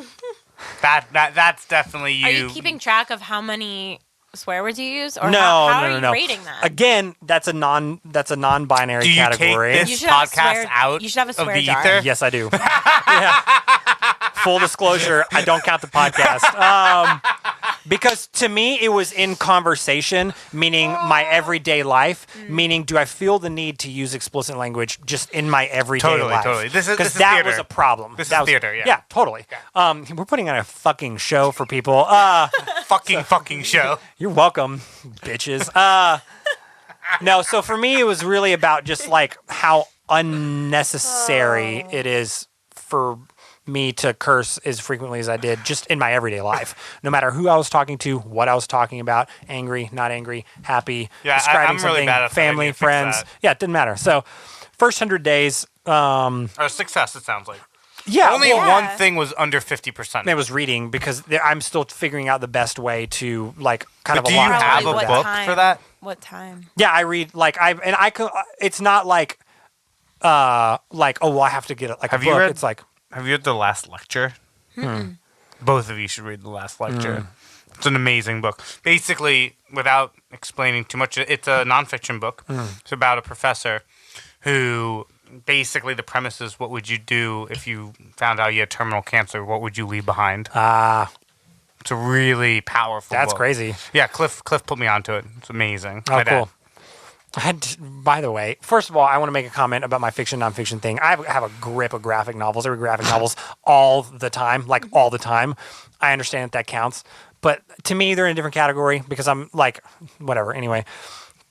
That's definitely you. Are you keeping track of how many swear words you use, or no, how no, are no, you no. rating that? Again, that's a non-binary Do you category. take You this should have a podcast swear- out you should have a of swear the jar. ether? Yes, I do. Yeah. Full disclosure, I don't count the podcast. Because to me, it was in conversation, meaning my everyday life, meaning do I feel the need to use explicit language just in my everyday Totally, life? totally. This is that theater. was a problem. This That is was- theater, yeah. Yeah, totally. We're putting on a fucking show for people. fucking show. You're welcome, bitches. No, so for me, it was really about just like how unnecessary it is for me to curse as frequently as I did just in my everyday life. No matter who I was talking to, what I was talking about, angry, not angry, happy, Yeah, describing I'm really something, bad at that. I family, need to fix friends. that. Yeah, it didn't matter. So first 100 days, Or success, it sounds like. yeah. Only well, one thing was under 50%. it was reading because I'm still figuring out the best way to like kind But of do you align have Probably a what book time? for that? What time? Yeah, I read like I could. It's not like, oh, well, I have to get like Have a you book. read- It's like Have you read The Last Lecture? Both of you should read The Last Lecture. It's an amazing book. Basically, without explaining too much, it's a nonfiction book. It's about a professor who basically the premise is, what would you do if you found out you had terminal cancer? What would you leave behind? It's a really powerful That's book. crazy. Yeah, Cliff put me onto it. It's amazing. Oh, My dad. cool. By the way, first of all, I want to make a comment about my fiction nonfiction thing. I have a grip of graphic novels. I read graphic novels all the time, like all the time. I understand that counts, but to me, they're in a different category because I'm like, whatever. Anyway,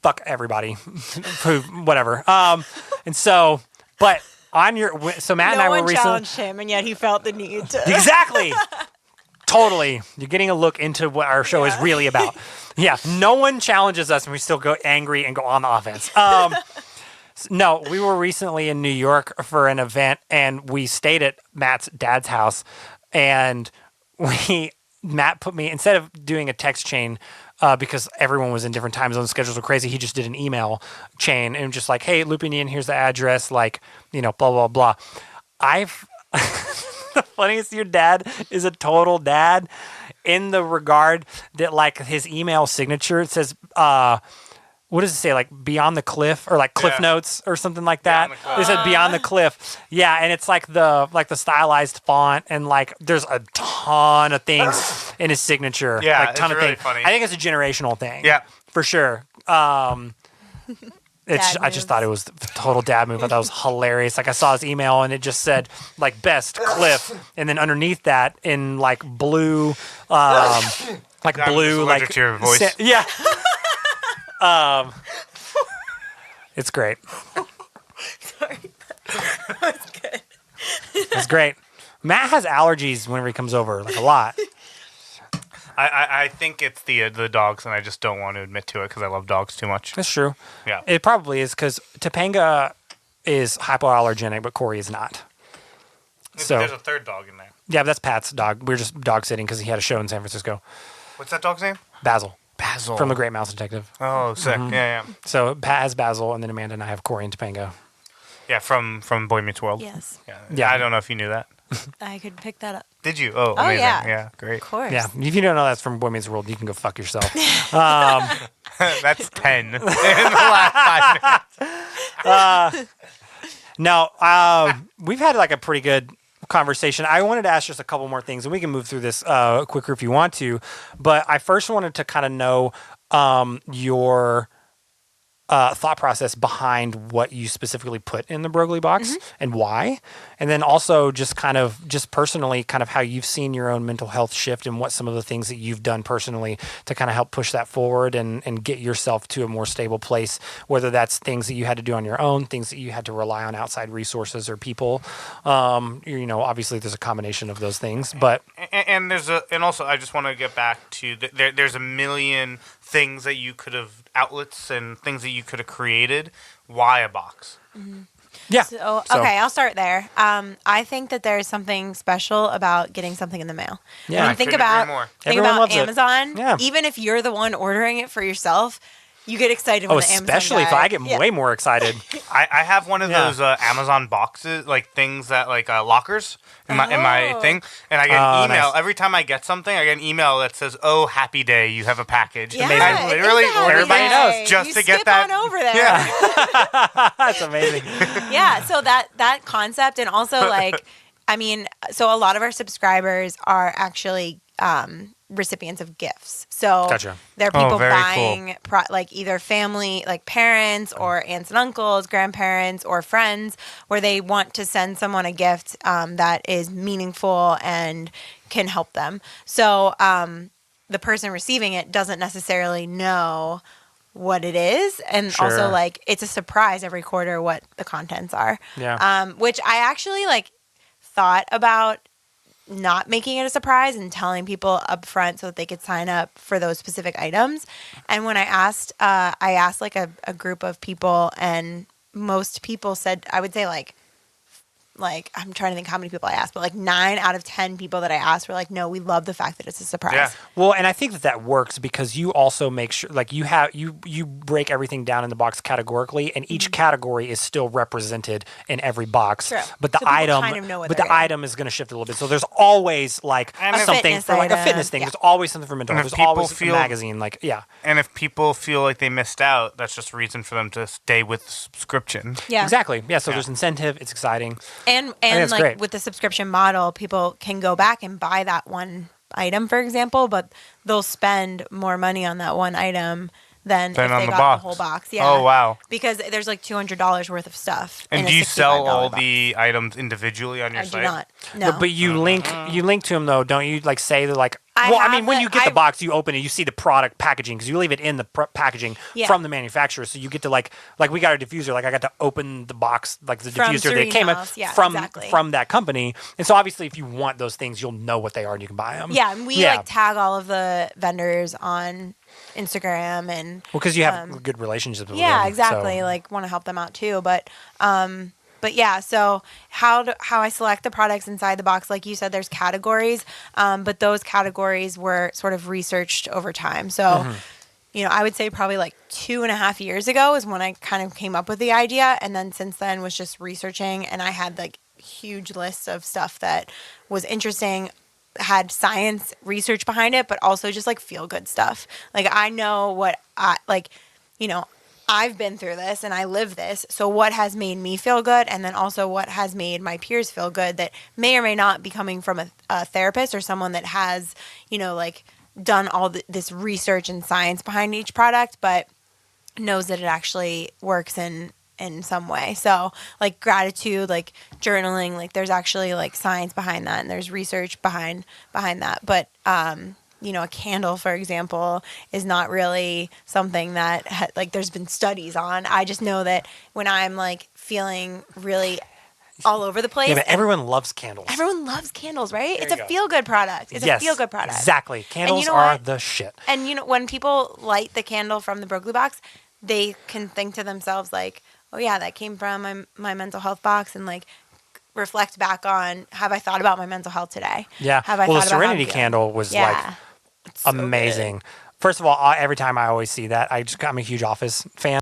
fuck everybody, whatever. And so, but on your, so Matt and I were recently challenged him, and yet he felt the need to. exactly. Totally. You're getting a look into what our show is really about. Yeah. No one challenges us and we still go angry and go on the offense. No, we were recently in New York for an event and we stayed at Matt's dad's house and Matt put me, instead of doing a text chain, because everyone was in different time zones, schedules were crazy, he just did an email chain and just like, hey, looping in, here's the address, like, blah, blah, blah. The funniest, your dad is a total dad in the regard that like his email signature, it says, what does it say? Like Beyond the Cliff or like Cliff Notes or something like that. It said Beyond the Cliff. Yeah. And it's like the stylized font and like there's a ton of things in his signature. Yeah. Like ton it's of really things. funny. I think it's a generational thing. Yeah. For sure. I just thought it was a total dad move. I thought it was hilarious. Like I saw his email and it just said like best Cliff, and then underneath that in like blue, like I'm blue, just like allergic to your voice. yeah. It's great. Sorry. That's good. It's great. Matt has allergies whenever he comes over, like a lot. I think it's the dogs, and I just don't want to admit to it because I love dogs too much. That's true. Yeah. It probably is because Topanga is hypoallergenic, but Corey is not. So There's a third dog in there. yeah, but that's Pat's dog. We were just dog sitting because he had a show in San Francisco. What's that dog's name? Basil Basil. from The Great Mouse Detective. Oh, sick. Yeah. So Pat has Basil, and then Amanda and I have Corey and Topanga. Yeah, from Boy Meets World. Yes, Yeah. I don't know if you knew that. I could pick that up. Did you? Oh, amazing. yeah. Yeah, great. Of course. Yeah, if you don't know that's from Boy Meets World, you can go fuck yourself. That's 10 in the last 5 minutes. No, we've had like a pretty good conversation. I wanted to ask just a couple more things, and we can move through this quicker if you want to. But I first wanted to kind of know your thought process behind what you specifically put in the Broglie box and why. And then also just personally, kind of how you've seen your own mental health shift and what some of the things that you've done personally to kind of help push that forward and get yourself to a more stable place, whether that's things that you had to do on your own, things that you had to rely on outside resources or people. Obviously there's a combination of those things, but And also I just want to get back to there's a million things that you could have, outlets and things that you could have created. Why a box? yeah. So, okay, I'll start there. I think that there's something special about getting something in the mail. Yeah. I I mean, think couldn't agree about more. Everyone loves it. Amazon. Yeah. Even if you're the one ordering it for yourself, you get excited when the Amazon especially if guy- I get way more excited. I have one of Yeah. those Amazon boxes, like things that like lockers in my Oh. thing, and I get an email nice. every time I get something. I get an email that says, "Oh, happy day, you have a package." Yeah, I it is literally a happy order Everybody day. knows. just You to get skip that. on over there. Yeah. That's amazing. Yeah, so that concept, and also like, I mean, so a lot of our subscribers are actually recipients of gifts. So Gotcha. they're people very buying like either family, like parents or aunts and uncles, grandparents or friends, where they want to send someone a gift that is meaningful and can help them. So the person receiving it doesn't necessarily know what it is, and Sure. also like it's a surprise every quarter what the contents are. Yeah. Which I actually like thought about not making it a surprise and telling people up front so that they could sign up for those specific items. And when I asked like a group of people, and most people said, I would say like like, I'm trying to think how many people I asked, but like 9 out of 10 people that I asked were like, no, we love the fact that it's a surprise. Yeah. Well, and I think that works because you also make sure, like, you break everything down in the box categorically, and each category is still represented in every box. True. But the So people item, kind of know what but they're the getting. item is going to shift a little bit. So there's always like And a something fitness for like a item. fitness thing. Yeah. There's always something for mental And health. if There's people always feel- a magazine. Like, yeah. And if people feel like they missed out, that's just a reason for them to stay with the subscription. Yeah. Exactly. Yeah. So Yeah. there's incentive. It's exciting. And that's like great. with the subscription model, people can go back and buy that one item, for example, but they'll spend more money on that one item than if on they the got box. the whole box. Yeah. Oh, wow. Because there's like $200 worth of stuff. And in do a you sell $65 all box. the items individually on your I do site? not. No. But you link to them though, don't you? Like say that like. I Well, I have mean, when the- you get the I- box, you open it, you see the product packaging because you leave it in the packaging Yeah. from the manufacturer, so you get to like we got a diffuser. Like I got to open the box, like the From diffuser that Serene came House. Yeah, from exactly. from that company. And so obviously, if you want those things, you'll know what they are and you can buy them. Yeah, and we Yeah. like tag all of the vendors on Instagram and Well, because you have good relationships with yeah, them. exactly. So. Like want to help them out too, but yeah. So how I select the products inside the box, like you said, there's categories, but those categories were sort of researched over time. So. You know, I would say probably like 2.5 years ago is when I kind of came up with the idea. And then since then was just researching. And I had like huge lists of stuff that was interesting, had science research behind it, but also just like feel good stuff. Like I know what I've been through this and I live this. So what has made me feel good? And then also what has made my peers feel good that may or may not be coming from a therapist or someone that has, like done all this research and science behind each product, but knows that it actually works in some way. So like gratitude, like journaling, like there's actually like science behind that and there's research behind that. But, a candle, for example, is not really something that like there's been studies on. I just know that when I'm like feeling really all over the place. Yeah, but everyone loves candles. Everyone loves candles, right? There It's you a go. feel-good product. It's a feel-good product. Exactly. Candles know are what? the shit. And when people light the candle from the Broglie box, they can think to themselves like, "Oh yeah, that came from my mental health box," and like reflect back on, have I thought about my mental health today? Yeah. Have I well, thought the about how I'm Serenity feeling? candle was Yeah. It's so amazing. good. First of all, every time I always see that, I'm a huge Office fan.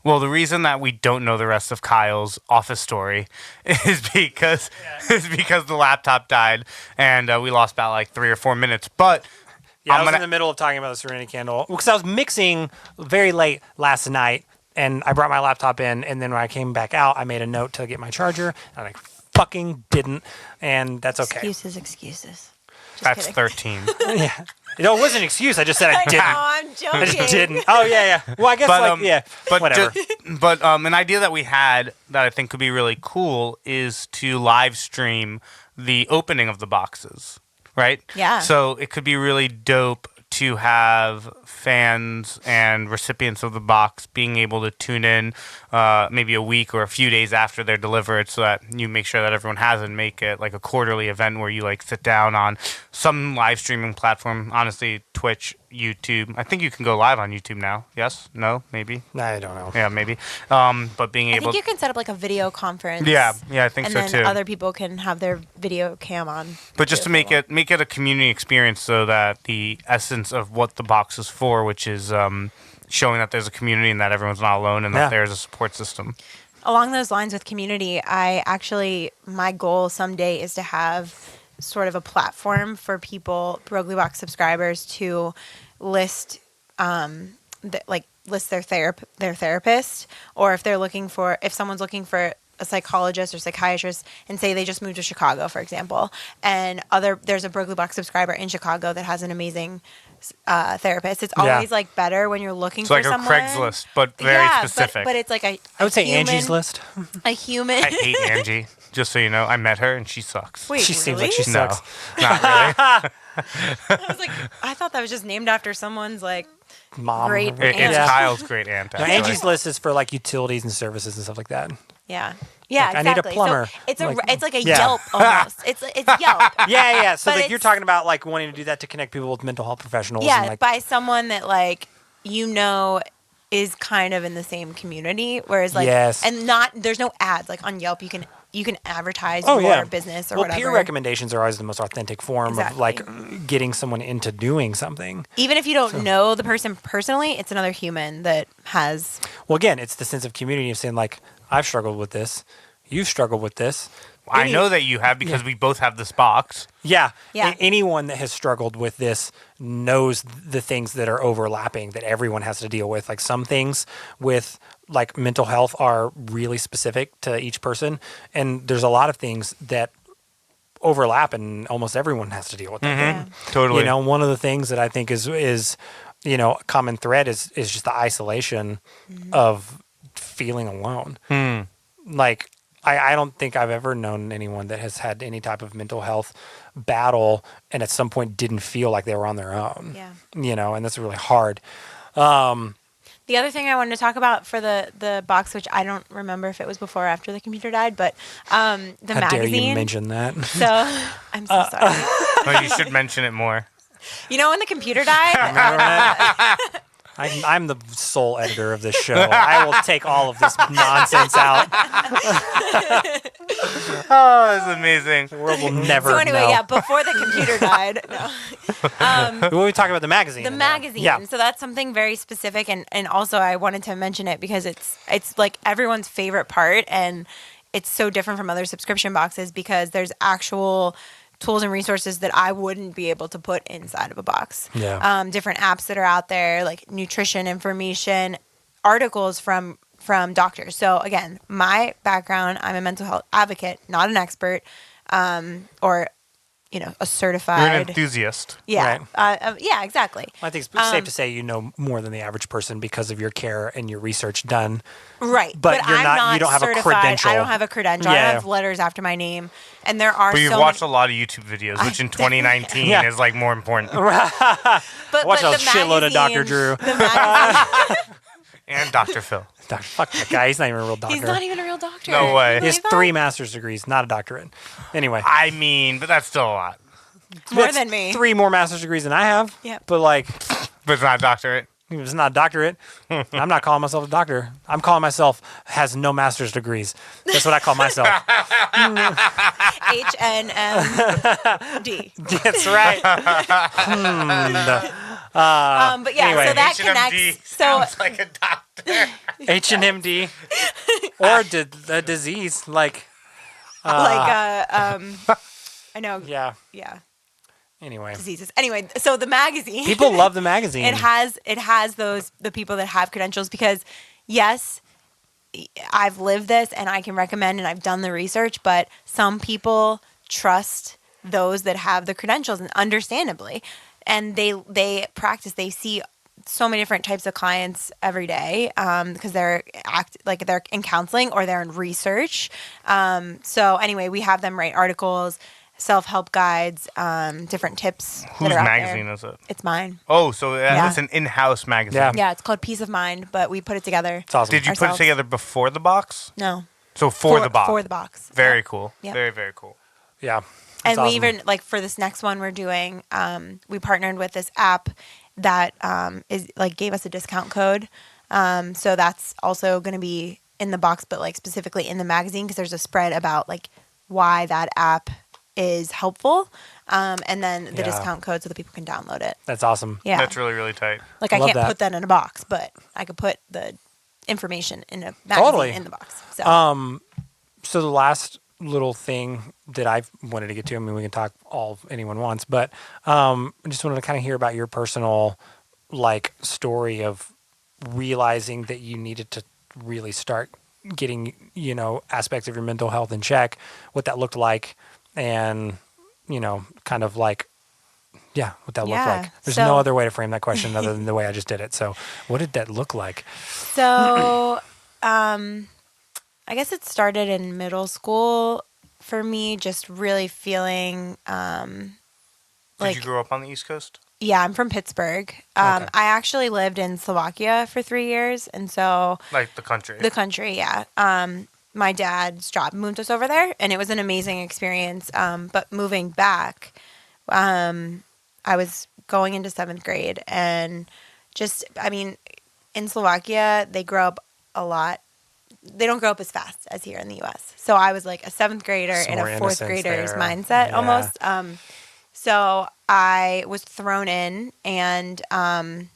Well, the reason that we don't know the rest of Kyle's office story is because the laptop died and we lost about like 3 or 4 minutes. But Yeah, I'm I was in gonna- the middle of talking about the Serenity candle because I was mixing very late last night, and I brought my laptop in, and then when I came back out, I made a note to get my charger, and I fucking didn't, and that's okay. Excuses. Just that's kidding. 13. Yeah, it wasn't an excuse. I just said I I didn't. know, I'm joking. I just didn't. Oh yeah. Well, I guess But whatever. An idea that we had that I think could be really cool is to live stream the opening of the boxes, right? Yeah. So it could be really dope to have fans and recipients of the box being able to tune in maybe a week or a few days after they're delivered so that you make sure that everyone has it and make it like a quarterly event where you like sit down on some live streaming platform. Honestly, Twitch, YouTube. I think you can go live on YouTube now. Yes? No? Maybe? I don't know. Yeah, maybe. But being I able... think you can set up like a video conference. Yeah, I think and so then too. other people can have their video cam on. But just to make it a community experience so that the essence of what the box is for, which is showing that there's a community and that everyone's not alone and Yeah. that there's a support system. Along those lines with community, my goal someday is to have sort of a platform for people, BroglieBox subscribers, to list their therapist, or if someone's looking for a psychologist or psychiatrist, and say they just moved to Chicago, for example, and there's a BroglieBox subscriber in Chicago that has an amazing therapist. It's Yeah. always like better when you're looking It's for like a someone. Craigslist, but very specific. But it's like I would say human, Angie's List. a human. I hate Angie. Just so you know, I met her and she sucks. Wait, She seems like really? she No, sucks. not really. I was like, I thought that was just named after someone's like. Mom. Great It's Yeah. Kyle's great aunt. No, Actually. Angie's List is for like utilities and services and stuff like that. Yeah. Yeah, Like, I need a exactly. plumber. So it's like a Yeah. Yelp almost. It's Yelp. Yeah. So But like you're it's- talking about like wanting to do that to connect people with mental health professionals. Yeah, And, like, by someone that like is kind of in the same community, whereas like, Yes. and not, there's no ads like on Yelp. You can advertise Oh, your yeah. business or Well, whatever. peer recommendations are always the most authentic form of like getting someone into doing something. Even if you don't know the person personally, it's another human that has. Well, again, it's the sense of community of saying like, I've struggled with this, you've struggled with this. I know that you have because we both have this box. Yeah. Yeah. Anyone that has struggled with this knows the things that are overlapping that everyone has to deal with. Like some things with like mental health are really specific to each person. And there's a lot of things that overlap and almost everyone has to deal with that thing. Totally. You know, one of the things that I think is you know, a common thread is just the isolation of feeling alone. Like, I don't think I've ever known anyone that has had any type of mental health battle and at some point didn't feel like they were on their own. Yeah. You know, and that's really hard. The other thing I wanted to talk about for the box, which I don't remember if it was before or after the computer died, but the How magazine. dare you mention that? So I'm so sorry. Oh, you should mention it more. You know when the computer died? I'm the sole editor of this show. I will take all of this nonsense out. Oh, that's amazing. The world will never So anyway, know. yeah, before the computer died. No. When we talk about the magazine. The in there. magazine. Yeah. So that's something very specific, and also I wanted to mention it because it's like everyone's favorite part, and it's so different from other subscription boxes because there's actual tools and resources that I wouldn't be able to put inside of a box. Yeah. Different apps that are out there, like nutrition information, articles from doctors. So again, my background, I'm a mental health advocate, not an expert, or a certified. You're an enthusiast. Yeah. Right. Yeah, exactly. I think it's safe to say you know more than the average person because of your care and your research done. Right. But you're I'm not- you don't have a certified. credential. I don't have a credential. I Yeah. don't have letters after my name. And there are But you've so watched many, a lot of YouTube videos, which in 2019 Yeah. is like more important. but Watch a the shitload of Dr. magazine- Drew. The magazine, And Dr. Phil. Fuck that guy. He's not even a real doctor. he's not even a real doctor. No way. He has Believe that? 3 master's degrees, not a doctorate. Anyway. I mean, but that's still a lot. More That's than me. 3 more master's degrees than I have. Yep. But like, But it's not a doctorate. it's not a doctorate. I'm not calling myself a doctor. I'm calling myself has no master's degrees. That's what I call myself. HNMD. That's right. But yeah, Anyway. so that HNMD connects. So sounds like a doctor. H&MD. Or a disease. Like, I know. yeah. Yeah. Anyway. Diseases. Anyway, so the magazine. People love the magazine. It has the people that have credentials because yes, I've lived this and I can recommend and I've done the research, but some people trust those that have the credentials, and understandably, and they practice. They see so many different types of clients every day because they're in counseling or they're in research. So anyway, we have them write articles, self-help guides, different tips. Whose that are out magazine there. is it? It's mine. Oh, so Yeah. it's an in-house magazine. Yeah. Yeah, it's called Peace of Mind, but we put it together. It's awesome. Did you put it Ourselves. together before the box? No. So for the box. For the box. Very cool. Yeah. Very, very cool. Yeah. And It's we awesome. even, like, for this next one we're doing, we partnered with this app that gave us a discount code. So that's also going to be in the box, but like specifically in the magazine because there's a spread about like why that app is helpful, and then the Yeah. discount code so that people can download it. That's awesome. Yeah, That's really, really tight. like I love can't that. put that in a box, but I could put the information in a magazine Totally. in the box. So So the last little thing that I wanted to get to, I mean, we can talk all anyone wants, but I just wanted to kind of hear about your personal like story of realizing that you needed to really start getting, aspects of your mental health in check, what that looked like, and, kind of like, yeah, what that looked Yeah, like. There's so- no other way to frame that question other than the way I just did it. So what did that look like? So, I guess it started in middle school for me, just really feeling Did you grow up on the East Coast? yeah, I'm from Pittsburgh. Okay. I actually lived in Slovakia for 3 years, and so Like the country. the country, yeah. My dad's job moved us over there, and it was an amazing experience. But moving back, I was going into 7th grade, and just, I mean, in Slovakia, they grow up a lot. They don't grow up as fast as here in the U.S. So I was like a 7th grader Some in more a 4th innocence grader's there. mindset Yeah. almost. So I was thrown in, and 7th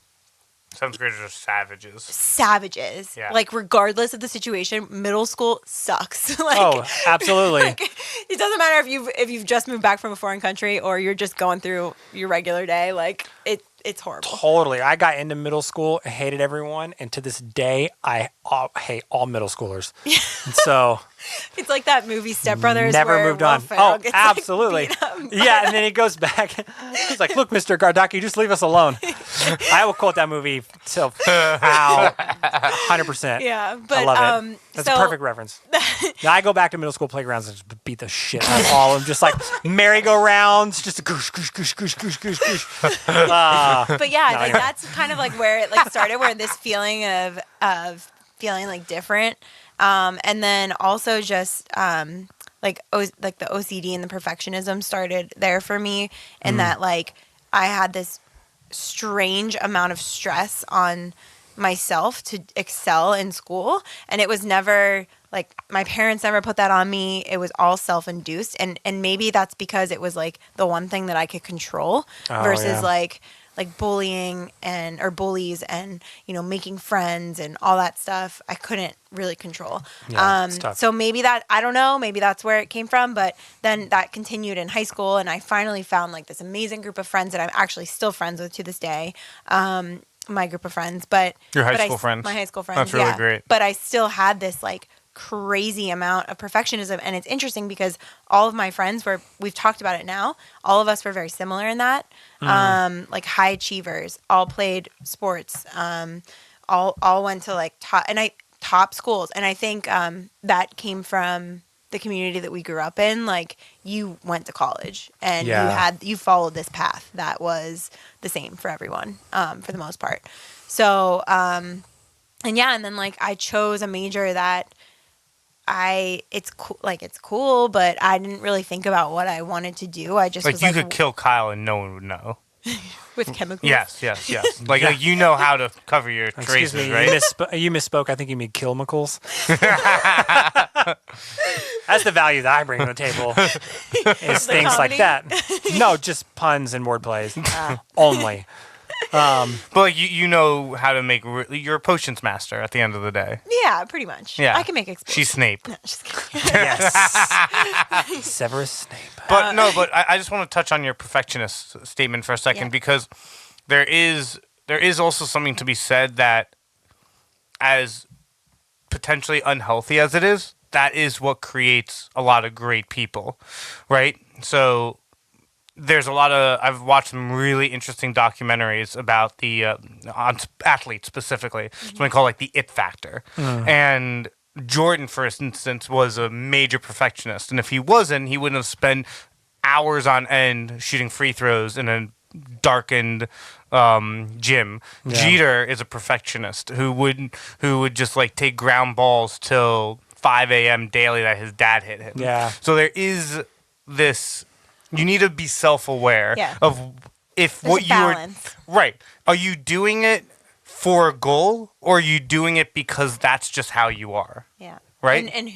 graders are savages. savages. Yeah. Like, regardless of the situation, middle school sucks. Like, Oh, absolutely. like, it doesn't matter if you've just moved back from a foreign country or you're just going through your regular day. Like, it's horrible. Totally. I got into middle school, hated everyone, and to this day, I hate all middle schoolers. And so It's like that movie Step Brothers. never where moved Will on. Ferrell Oh, gets, absolutely. Like, beat up. Yeah, and then he goes back. He's like, "Look, Mr. Gardaki, just leave us alone." I will quote that movie till 100%. Yeah, but I love it. That's so, a perfect reference. Now I go back to middle school playgrounds and just beat the shit out of all of them, just like merry-go-rounds, just a goosh, goosh, goosh, goosh, goosh, goosh, goosh. But yeah, like that's kind of like where it like started, where this feeling of feeling like different, and then also just like the OCD and the perfectionism started there for me, and that like I had this strange amount of stress on myself to excel in school, and it was never like my parents never put that on me. It was all self-induced, and maybe that's because it was like the one thing that I could control versus yeah. like bullying or bullies and making friends and all that stuff I couldn't really control. Yeah, it's tough. So maybe that, I don't know, maybe that's where it came from, but then that continued in high school, and I finally found like this amazing group of friends that I'm actually still friends with to this day. My group of friends, but Your high but school friends. My high school friends. That's really yeah. great. But I still had this like crazy amount of perfectionism, and it's interesting because all of my friends we've talked about it now, all of us were very similar in that. Like high achievers, all played sports, all went to like top schools, and I think that came from the community that we grew up in. Like, you went to college and you followed this path that was the same for everyone, for the most part. So and then like I chose a major that it's cool, but I didn't really think about what I wanted to do. I just Like, was you like, could kill Kyle and no one would know. with chemicals. Yes. Like you know how to cover your Excuse traces, me, right? you misspoke. I think you mean chemicals. That's the value that I bring to the table. Is things like comedy? that. No, just puns and word plays only. But you know how to make. You're a potions master at the end of the day. Yeah, pretty much. Yeah. I can make explosives. She's Snape. No, just kidding. Yes. Severus Snape. But I just want to touch on your perfectionist statement for a second, Yeah. because there is also something to be said that, as potentially unhealthy as it is, that is what creates a lot of great people, right? So there's a lot of, I've watched some really interesting documentaries about the on athletes specifically, something called like the it factor. And Jordan, for instance, was a major perfectionist, and if he wasn't, he wouldn't have spent hours on end shooting free throws in a darkened gym. Yeah. Jeter is a perfectionist who would just like take ground balls till 5 a.m. daily that his dad hit him. Yeah. So there is this. You need to be self-aware of if There's what a you are balance. right. Are you doing it for a goal, or are you doing it because that's just how you are? Yeah. Right? And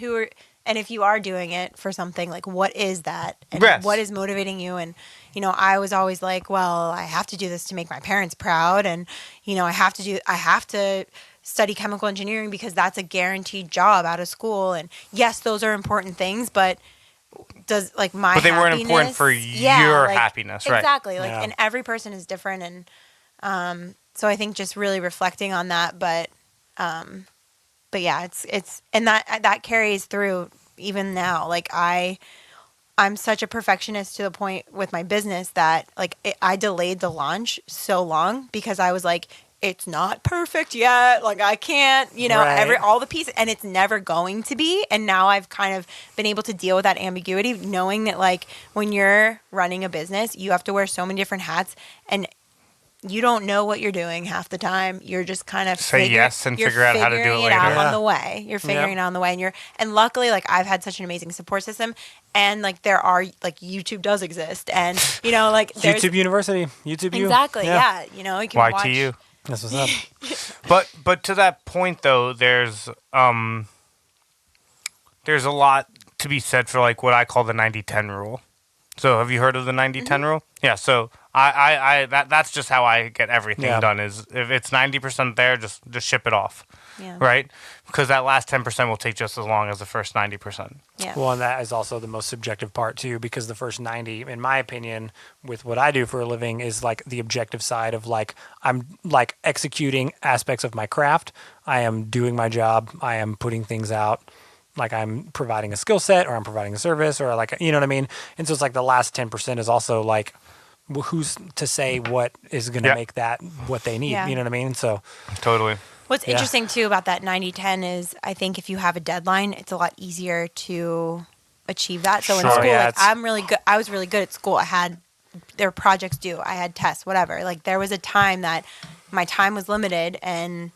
if you are doing it for something, like, what is that? And Yes. what is motivating you? And, I was always like, well, I have to do this to make my parents proud. And, I have to study chemical engineering because that's a guaranteed job out of school. And yes, those are important things, but does like my But they weren't important for your like, happiness, right? Exactly. Like, Yeah. and every person is different. And so I think just really reflecting on that, but yeah, it's and that carries through even now. Like I'm such a perfectionist to the point with my business that like I delayed the launch so long because I was like, it's not perfect yet. Like, I can't, Right. all the pieces, and it's never going to be. And now I've kind of been able to deal with that ambiguity, knowing that like when you're running a business, you have to wear so many different hats, and you don't know what you're doing half the time. You're just kind of Say yes and figure out how to do it figuring later. out Yeah. on the way. You're figuring it out on the way, and luckily, like, I've had such an amazing support system, and like there are like YouTube does exist, and like there's YouTube University. YouTube U. exactly, yeah. You can watch. YTU. That's what's up. But to that point though, there's a lot to be said for like what I call the 90-10 rule. So have you heard of the 90-10 rule? Yeah. So that's just how I get everything done. Is if it's 90% there, just ship it off. Yeah. Right? Because that last 10% will take just as long as the first 90%. Yeah. Well, and that is also the most subjective part too, because the first 90, in my opinion, with what I do for a living, is like the objective side of like I'm like executing aspects of my craft. I am doing my job. I am putting things out. Like I'm providing a skill set, or I'm providing a service, or like, you know what I mean? And so it's like the last 10% is also like, who's to say what is going to make that what they need? Yeah. You know what I mean? So Totally. What's interesting too about that 90-10 is I think if you have a deadline, it's a lot easier to achieve that. So in Sure, school, yeah, like I'm really good. I was really good at school. There were projects due. I had tests, whatever. Like there was a time that my time was limited and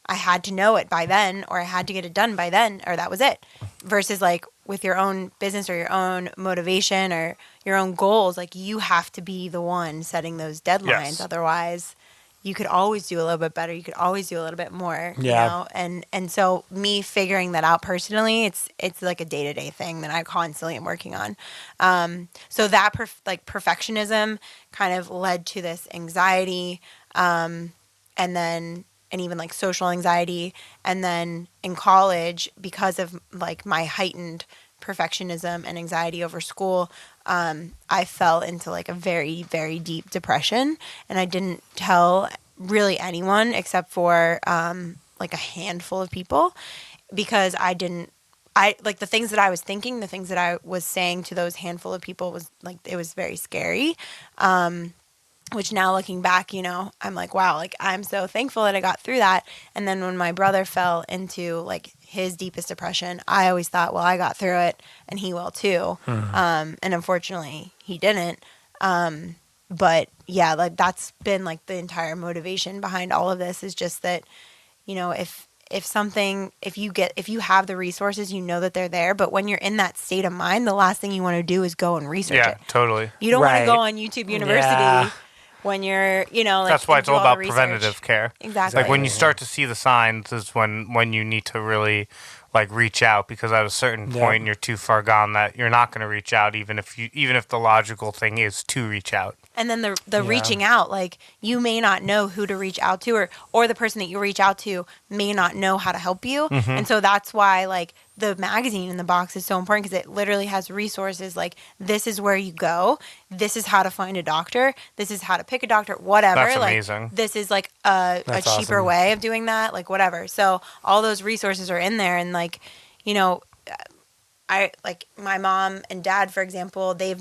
I had to know it by then, or I had to get it done by then, or that was it. Versus like with your own business or your own motivation or your own goals, like you have to be the one setting those deadlines. Yes. Otherwise, you could always do a little bit better. You could always do a little bit more. Yeah. You know? And so me figuring that out personally, it's like a day-to-day thing that I constantly am working on. So that perfectionism kind of led to this anxiety, and even like social anxiety. And then in college, because of like my heightened perfectionism and anxiety over school, I fell into like a very, very deep depression, and I didn't tell really anyone except for like a handful of people, because I like the things that I was thinking, the things that I was saying to those handful of people was like, it was very scary. Which now looking back, you know, I'm like, wow, like I'm so thankful that I got through that. And then when my brother fell into like his deepest depression, I always thought, well, I got through it and he will too. And unfortunately he didn't. But yeah, like that's been like the entire motivation behind all of this, is just that, you know, if you have the resources, you know that they're there. But when you're in that state of mind, the last thing you want to do is go and research it. Yeah, totally. You don't want Right. to go on YouTube University. Yeah. When you're, you know, like, That's why it's do all about the research. preventative care. Exactly. Like when you start to see the signs is when you need to really like reach out, because at a certain point you're too far gone that you're not going to reach out, even if the logical thing is to reach out. And then the reaching out, like you may not know who to reach out to, or the person that you reach out to may not know how to help you. And so that's why like the magazine in the box is so important, because it literally has resources like, this is where you go, this is how to find a doctor, this is how to pick a doctor, whatever. That's like, amazing. This is like a cheaper awesome. way of doing that, like whatever. So all those resources are in there, and like, you know, I like my mom and dad, for example, they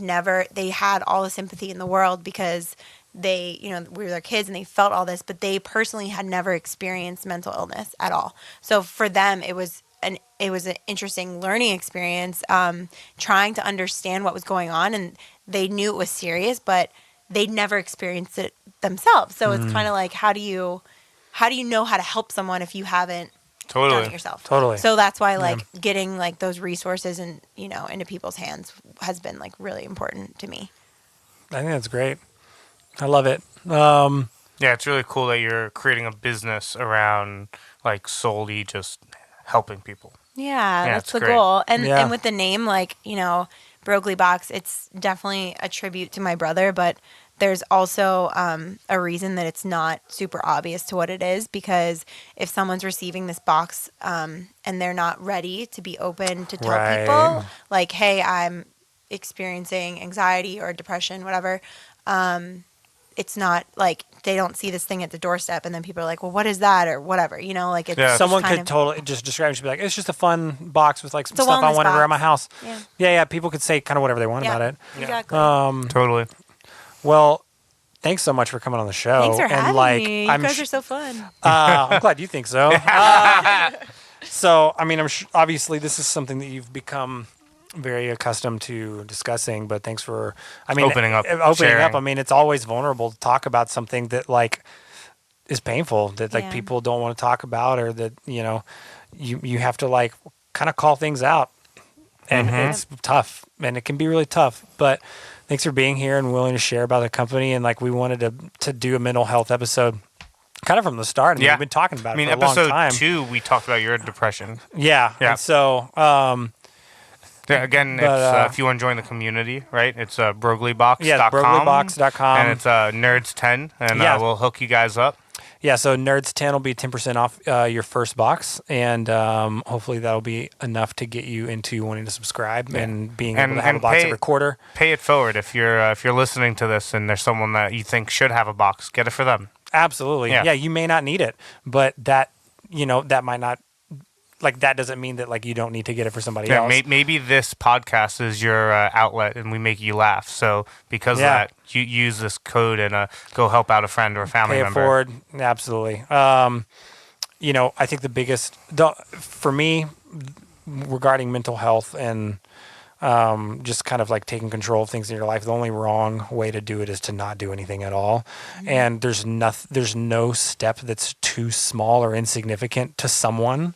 had all the sympathy in the world because they, you know, we were their kids and they felt all this, but they personally had never experienced mental illness at all. So for them, it was an interesting learning experience, trying to understand what was going on, and they knew it was serious, but they'd never experienced it themselves. So it's kind of like, how do you know how to help someone if you haven't done it yourself? Totally. So that's why like getting like those resources and, you know, into people's hands has been like really important to me. I think that's great. I love it. Yeah, it's really cool that you're creating a business around like solely just helping people. Yeah, that's it's the great. goal. And Yeah. and with the name, like, you know, BroglieBox, it's definitely a tribute to my brother, but there's also a reason that it's not super obvious to what it is, because if someone's receiving this box and they're not ready to be open to tell Right. people, like, hey, I'm experiencing anxiety or depression, whatever, it's not like they don't see this thing at the doorstep and then people are like, well, what is that, or whatever, you know, like it's Yeah. just Someone kind could of- totally just describe it to be like, it's just a fun box with like some It's a stuff I wellness wanted around my box. house. Yeah. Yeah. People could say kind of whatever they want Yeah, about it. exactly. Totally. Well, thanks so much for coming on the show. Thanks for and having like, me. You guys are so fun. I'm glad you think so. So, I mean, obviously this is something that you've become very accustomed to discussing, but thanks for, I mean, Opening up, Opening sharing. up. I mean, it's always vulnerable to talk about something that like is painful, that like Yeah. people don't want to talk about, or that, you know, you have to like kind of call things out, and it's tough, and it can be really tough. But thanks for being here and willing to share about the company. And like, we wanted to do a mental health episode kind of from the start. I mean, Yeah. we've been talking about I mean, it for a long episode time. 2, we talked about your depression. Yeah. Yeah. And so, Yeah, again, But, if you want to join the community, right? It's BroglieBox.com. yeah, BroglieBox.com. And it's Nerds10, and Yeah. we'll hook you guys up. Yeah, so Nerds 10 will be 10% off your first box, and hopefully that'll be enough to get you into wanting to subscribe and being able to have a box every quarter. Pay it forward if you're listening to this and there's someone that you think should have a box. Get it for them. Absolutely. Yeah. Yeah, you may not need it, but that might not, like, that doesn't mean that, like, you don't need to get it for somebody else. Maybe this podcast is your outlet and we make you laugh. So because of that, you use this code and go help out a friend or a family Pay it member. forward. Absolutely. I think the biggest, for me, regarding mental health and just kind of like taking control of things in your life, the only wrong way to do it is to not do anything at all. And there's no step that's too small or insignificant to someone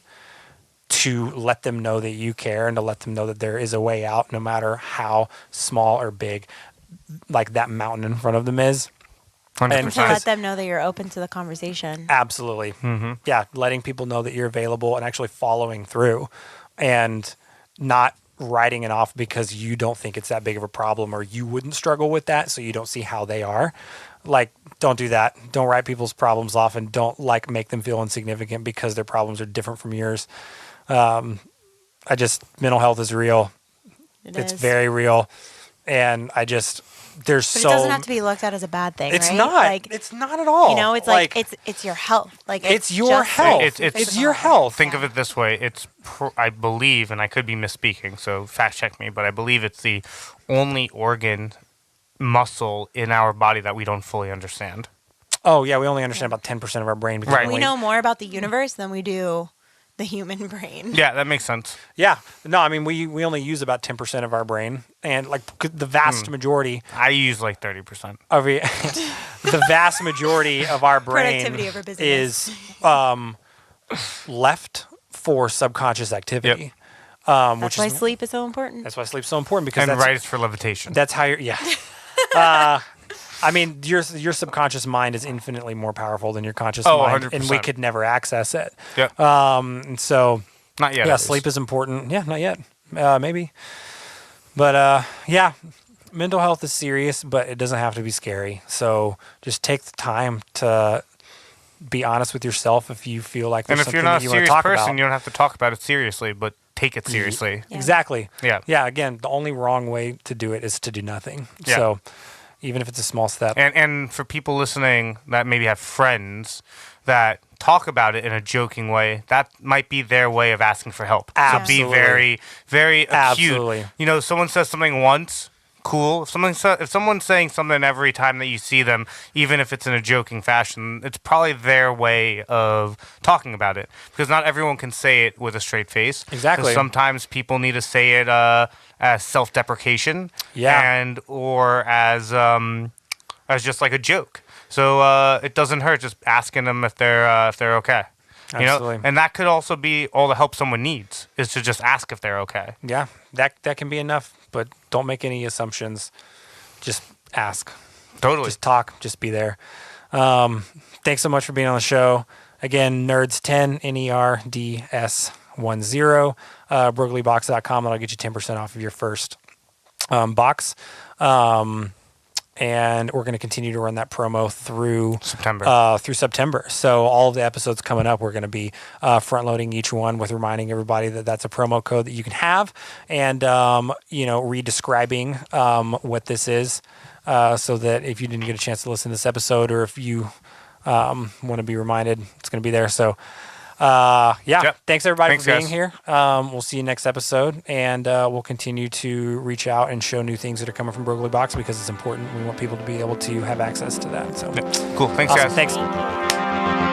to let them know that you care and to let them know that there is a way out, no matter how small or big, like, that mountain in front of them is. 100%. To let them know that you're open to the conversation. Absolutely. Yeah, letting people know that you're available and actually following through and not writing it off because you don't think it's that big of a problem or you wouldn't struggle with that, so you don't see how they are. Like, don't do that. Don't write people's problems off and don't, like, make them feel insignificant because their problems are different from yours. Mental health is real. It's very real. And there's But so... it doesn't have to be looked at as a bad thing, It's right? not. Like, It's not at all. it's like it's your health. Like, it's your just health. It's your health. Think of it this way. It's, I believe, and I could be misspeaking, so fact check me, but I believe it's the only organ muscle in our body that we don't fully understand. Oh, yeah, we only understand about 10% of our brain. Because Right. We know more about the universe than we do the human brain. Yeah, that makes sense. Yeah. No, I mean, we only use about 10% of our brain. And, like, the vast majority I use like 30%. of the vast majority of our brain Productivity over busyness. is left for subconscious activity. That's why sleep is so important. That's why sleep's so important, because And right is for levitation. that's how you're, yeah. I mean, your subconscious mind is infinitely more powerful than your conscious mind, 100%. and we could never access it. Yep. And so, Not yet. yeah, at sleep least. is important. Yeah, not yet. Maybe. But yeah, mental health is serious, but it doesn't have to be scary. So just take the time to be honest with yourself if you feel like there's And if something you're not that a you want to serious talk person, about. you don't have to talk about it seriously, but take it seriously. Yeah. Exactly. Yeah. Yeah. Again, the only wrong way to do it is to do nothing. Yeah. So even if it's a small step. And for people listening that maybe have friends that talk about it in a joking way, that might be their way of asking for help. Absolutely. So be very, very acute. Absolutely. You know, someone says something once, cool. If someone's saying something every time that you see them, even if it's in a joking fashion, it's probably their way of talking about it. Because not everyone can say it with a straight face. Exactly. 'Cause sometimes people need to say it as self-deprecation. Yeah. Or as just like a joke. So it doesn't hurt just asking them if they're okay. You Absolutely. know, and that could also be all the help someone needs is to just ask if they're okay. Yeah, that can be enough, but don't make any assumptions. Just ask. Totally. Just talk. Just be there. Thanks so much for being on the show. Again, Nerds10, NERDS10, BroglieBox.com. That'll get you 10% off of your first box. And we're going to continue to run that promo through September. So all of the episodes coming up, we're going to be front loading each one with reminding everybody that that's a promo code that you can have, and re-describing what this is, so that if you didn't get a chance to listen to this episode, or if you want to be reminded, it's going to be there. So thanks everybody for being guys. here. We'll see you next episode, and we'll continue to reach out and show new things that are coming from BroglieBox, because it's important. We want people to be able to have access to that. So Cool. Thanks, awesome. guys. Thanks. Thank you.